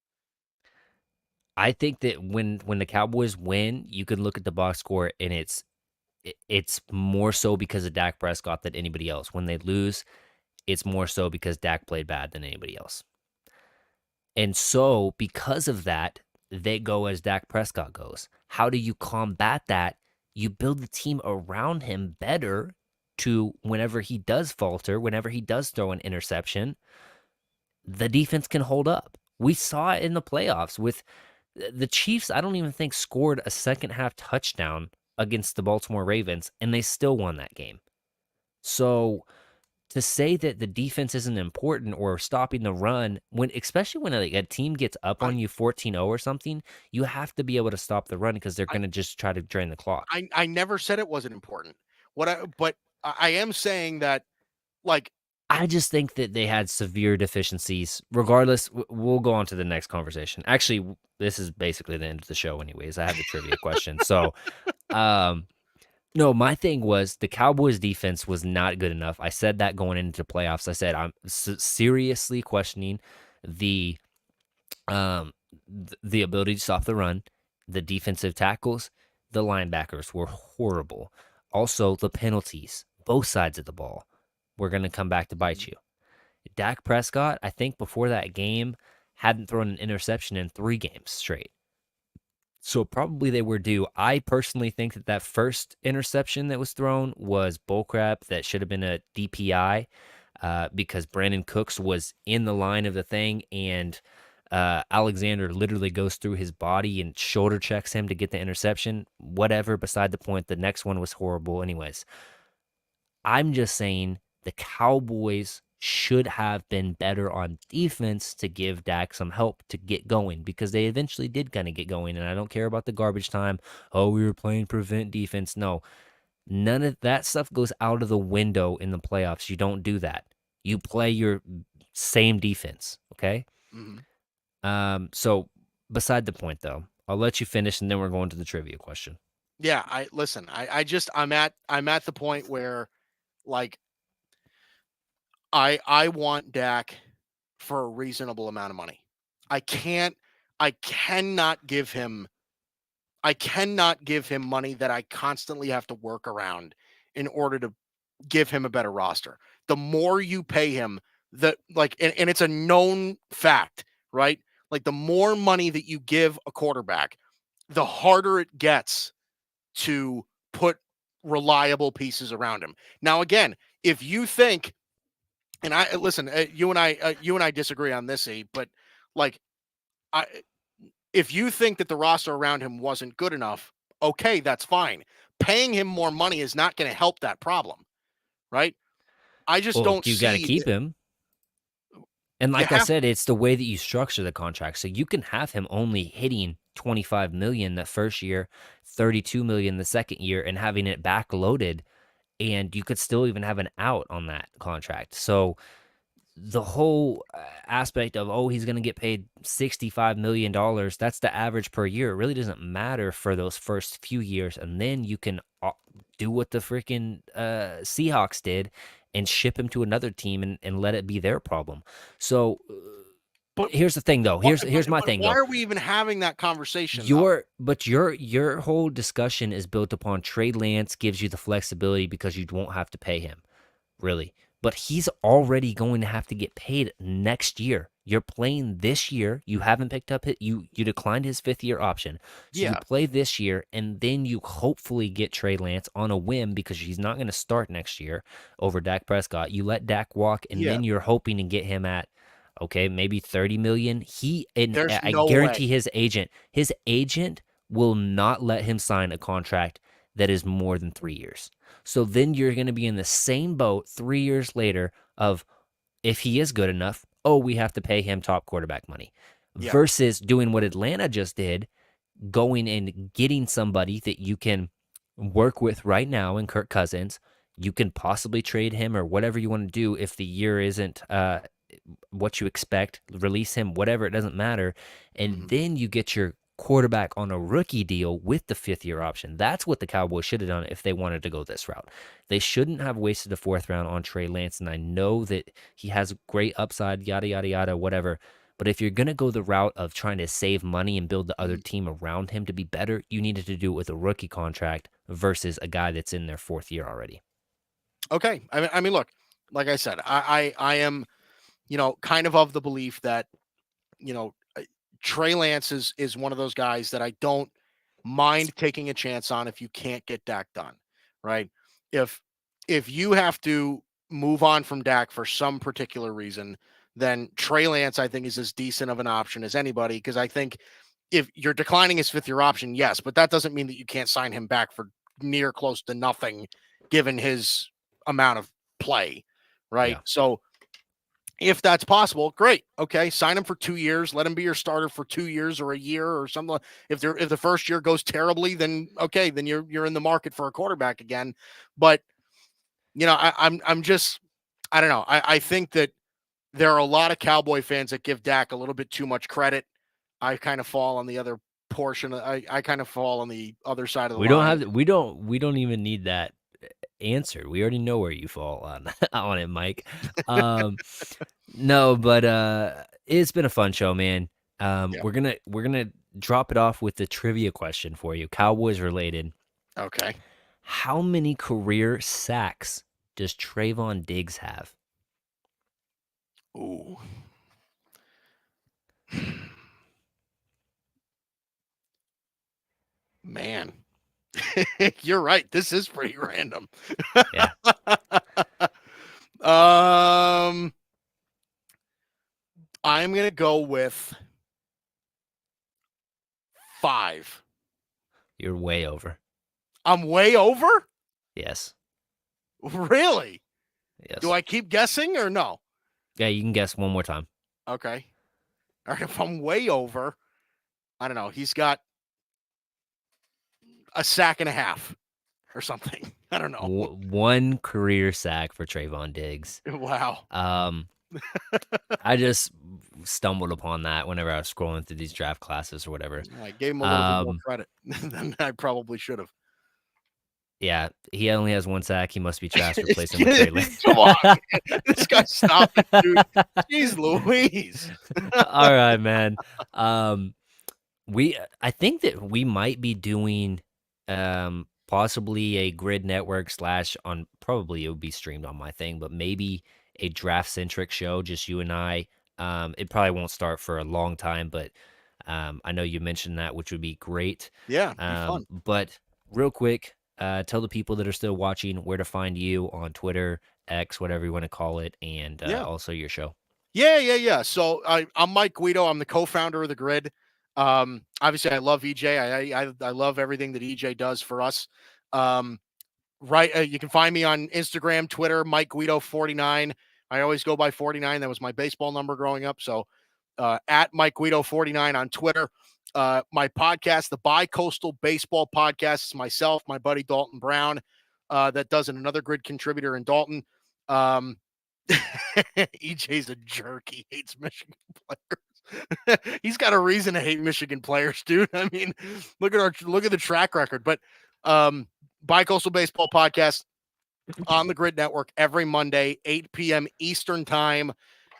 I think that when the Cowboys win, you can look at the box score and it's more so because of Dak Prescott than anybody else. When they lose, it's more so because Dak played bad than anybody else. And so, because of that, they go as Dak Prescott goes. How do you combat that? You build the team around him better to whenever he does falter, whenever he does throw an interception, the defense can hold up. We saw it in the playoffs with the Chiefs. I don't even think scored a second half touchdown against the Baltimore Ravens, and they still won that game. So to say that the defense isn't important or stopping the run when especially when a team gets up I on you 14-0 or something, you have to be able to stop the run because they're I going to just try to drain the clock. I never said it wasn't important. But I am saying that like I just think that they had severe deficiencies. Regardless, we'll go on to the next conversation. Actually, this is basically the end of the show anyways. I have the trivia question. So, um no, my thing was the Cowboys defense was not good enough. I said that going into playoffs. I said I'm seriously questioning the um the ability to stop the run, the defensive tackles, the linebackers were horrible. Also, the penalties, both sides of the ball, were going to come back to bite Mhm. you. Dak Prescott, I think before that game, hadn't thrown an interception in 3 games straight. So probably they were due. I personally think that that first interception that was thrown was bullcrap. That should have been a DPI because Brandon Cooks was in the line of the thing, and Alexander literally goes through his body and shoulder checks him to get the interception. Whatever, beside the point. The next one was horrible. Anyways, I'm just saying the Cowboys should have been better on defense to give Dak some help to get going because they eventually did kind of get going. And I don't care about the garbage time. Oh, we were playing prevent defense. No, none of that stuff goes out of the window in the playoffs. You don't do that. You play your same defense. Okay. Mhm. So beside the point though, I'll let you finish and then we're going to the trivia question. Yeah, I listen, I just I'm at the point where like I want Dak for a reasonable amount of money. I can't I cannot give him I cannot give him money that I constantly have to work around in order to give him a better roster. The more you pay him, the like and it's a known fact, right? Like the more money that you give a quarterback, the harder it gets to put reliable pieces around him. Now again, if you think and I listen, you and I disagree on this, but like I if you think that the roster around him wasn't good enough, okay, that's fine. Paying him more money is not going to help that problem, right? I just Well, don't you got to see keep him. And you like I have said, it's the way that you structure the contract. So you can have him only hitting 25 million the first year, 32 million the second year, and having it backloaded. And you could still even have an out on that contract. So the whole aspect of, oh, he's going to get paid $65 million, that's the average per year. It really doesn't matter for those first few years. And then you can do what the freaking Seahawks did and ship him to another team and let it be their problem. So but here's the thing though. Here's my but thing why though. are we even having that conversation though? Your whole discussion is built upon Trey Lance gives you the flexibility because you won't have to pay him, really. But he's already going to have to get paid next year. You're playing this year. You haven't picked up you declined his 5th year option. So you Yeah, play this year and then you hopefully get Trey Lance on a whim because he's not going to start next year over Dak Prescott. You let Dak walk and yeah. then you're hoping to get him at okay, maybe 30 million. And There's I no way. guarantee his agent will not let him sign a contract that is more than 3 years. So then you're going to be in the same boat 3 years later of if he is good enough, oh, we have to pay him top quarterback money. Yeah. versus doing what Atlanta just did, going and getting somebody that you can work with right now in Kirk Cousins. You can possibly trade him or whatever you want to do if the year isn't what you expect, release him, whatever, it doesn't matter. And Mhm. then you get your quarterback on a rookie deal with the 5th-year option. That's what the Cowboys should have done if they wanted to go this route. They shouldn't have wasted the 4th round on Trey Lance. And I know that he has great upside, yada, yada, yada, whatever. But if you're going to go the route of trying to save money and build the other Mhm. team around him to be better, you needed to do it with a rookie contract versus a guy that's in their 4th year already. Okay. I mean, look, like I said, I am, kind of the belief that, Trey Lance is one of those guys that I don't mind taking a chance on if you can't get Dak done, right? If if you have to move on from Dak for some particular reason, then Trey Lance I think is as decent of an option as anybody, because I think if you're declining his 5th-year option, yes, but that doesn't mean that you can't sign him back for near close to nothing given his amount of play, right? Yeah. So if that's possible, great. Okay, sign him for 2 years. Let him be your starter for 2 years or a year or something. If the first year goes terribly, then okay, then you're in the market for a quarterback again. But I'm just, I don't know. I think that there are a lot of Cowboy fans that give Dak a little bit too much credit. I kind of fall on the other portion. I kind of fall on the other side of the We don't line. have we don't even need that answered. We already know where you fall on on it, Mike. Um, no, but it's been a fun show, man. Yeah. We're gonna drop it off with the trivia question for you, Cowboys related. Okay. How many career sacks does Trayvon Diggs have? Ooh. Man. You're right. This is pretty random. Yeah, um, I'm gonna go with 5. you're way over. I'm way over. Yes, Really? Do yes. I keep guessing or no? Yeah, you can guess one more time. Okay. All right. If I'm way over, I don't know. He's got a sack and a half or something. I don't know. One career sack for Trayvon Diggs. Wow. Um, I just stumbled upon that whenever I was scrolling through these draft classes or whatever. I gave him a little bit more Um, credit than I probably should have. yeah, he only has one sack. He must be trash. Replace him with Trey Lance. Come on, man. This guy, stop it, dude. Jeez Louise. All right, man. Um, I think that we might be doing possibly a grid network slash on probably it would be streamed on my thing, but maybe a draft centric show, just you and I. It probably won't start for a long time, but I know you mentioned that, which would be great. Yeah, be fun. But real quick, tell the people that are still watching where to find you on Twitter, X, whatever you want to call it, and Yeah. also your show. Yeah. So I'm Mike Guido. I'm the co-founder of the Grid. Obviously, I love EJ. I love everything that EJ does for us. Um, right. You can find me on Instagram, Twitter, Mike Guido 49. I always go by 49. That was my baseball number growing up. So at Mike Guido 49 on Twitter. My podcast, the Bi-Coastal Baseball Podcast, is myself, my buddy Dalton Brown, that does another Grid contributor in Dalton. EJ's a jerk. He hates Michigan players. He's got a reason to hate Michigan players, dude. I mean, look at the track record. But Bi-Coastal Baseball Podcast on the Grid Network every Monday, 8 p.m. Eastern Time.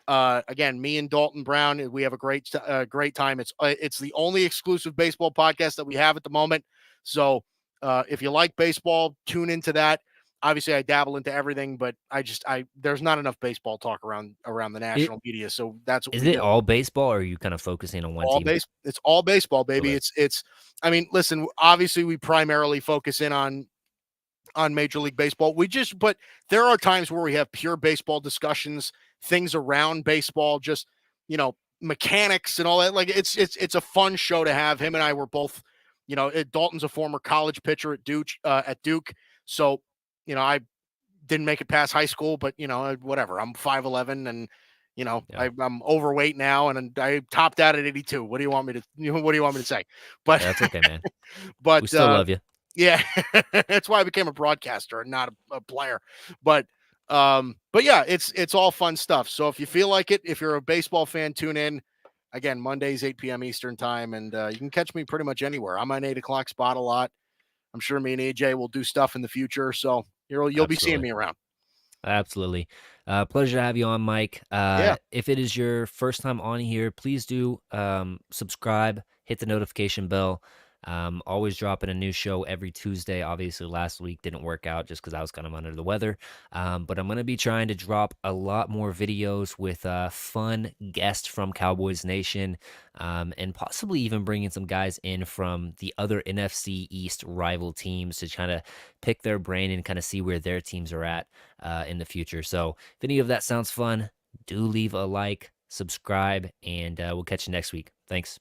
Again, me and Dalton Brown, we have a great time. It's the only exclusive baseball podcast that we have at the moment. So if you like baseball, tune into that. Obviously, I dabble into everything, but there's not enough baseball talk around the It national media, so that's what is we it do. all baseball, or are you kind of focusing on one All team? base, it's all baseball, baby. Okay. It's. I mean, listen. Obviously, we primarily focus in on Major League Baseball. But there are times where we have pure baseball discussions, things around baseball, just, mechanics and all that. Like it's a fun show to have. Him and I were both, Dalton's a former college pitcher at Duke. So, I didn't make it past high school, but whatever. I'm 5'11", and Yeah, I'm overweight now, and I topped out at 82. What do you want me to what do you want me to say? But that's okay, man. We but still love you. yeah, that's why I became a broadcaster and not a player. But yeah, it's all fun stuff. So if you feel like it, if you're a baseball fan, tune in. Again, Mondays 8 p.m. Eastern time, and you can catch me pretty much anywhere. I'm on 8 o'clock spot a lot. I'm sure me and AJ will do stuff in the future, so you'll be seeing Absolutely. me around. Absolutely. Pleasure to have you on, Mike. Yeah, If it is your first time on here, please do subscribe, hit the notification bell. Always dropping a new show every Tuesday. Obviously, last week didn't work out just because I was kind of under the weather. But I'm going to be trying to drop a lot more videos with fun guests from Cowboys Nation, and possibly even bringing some guys in from the other NFC East rival teams to kind of pick their brain and kind of see where their teams are at in the future. So if any of that sounds fun, do leave a like, subscribe, and we'll catch you next week. Thanks.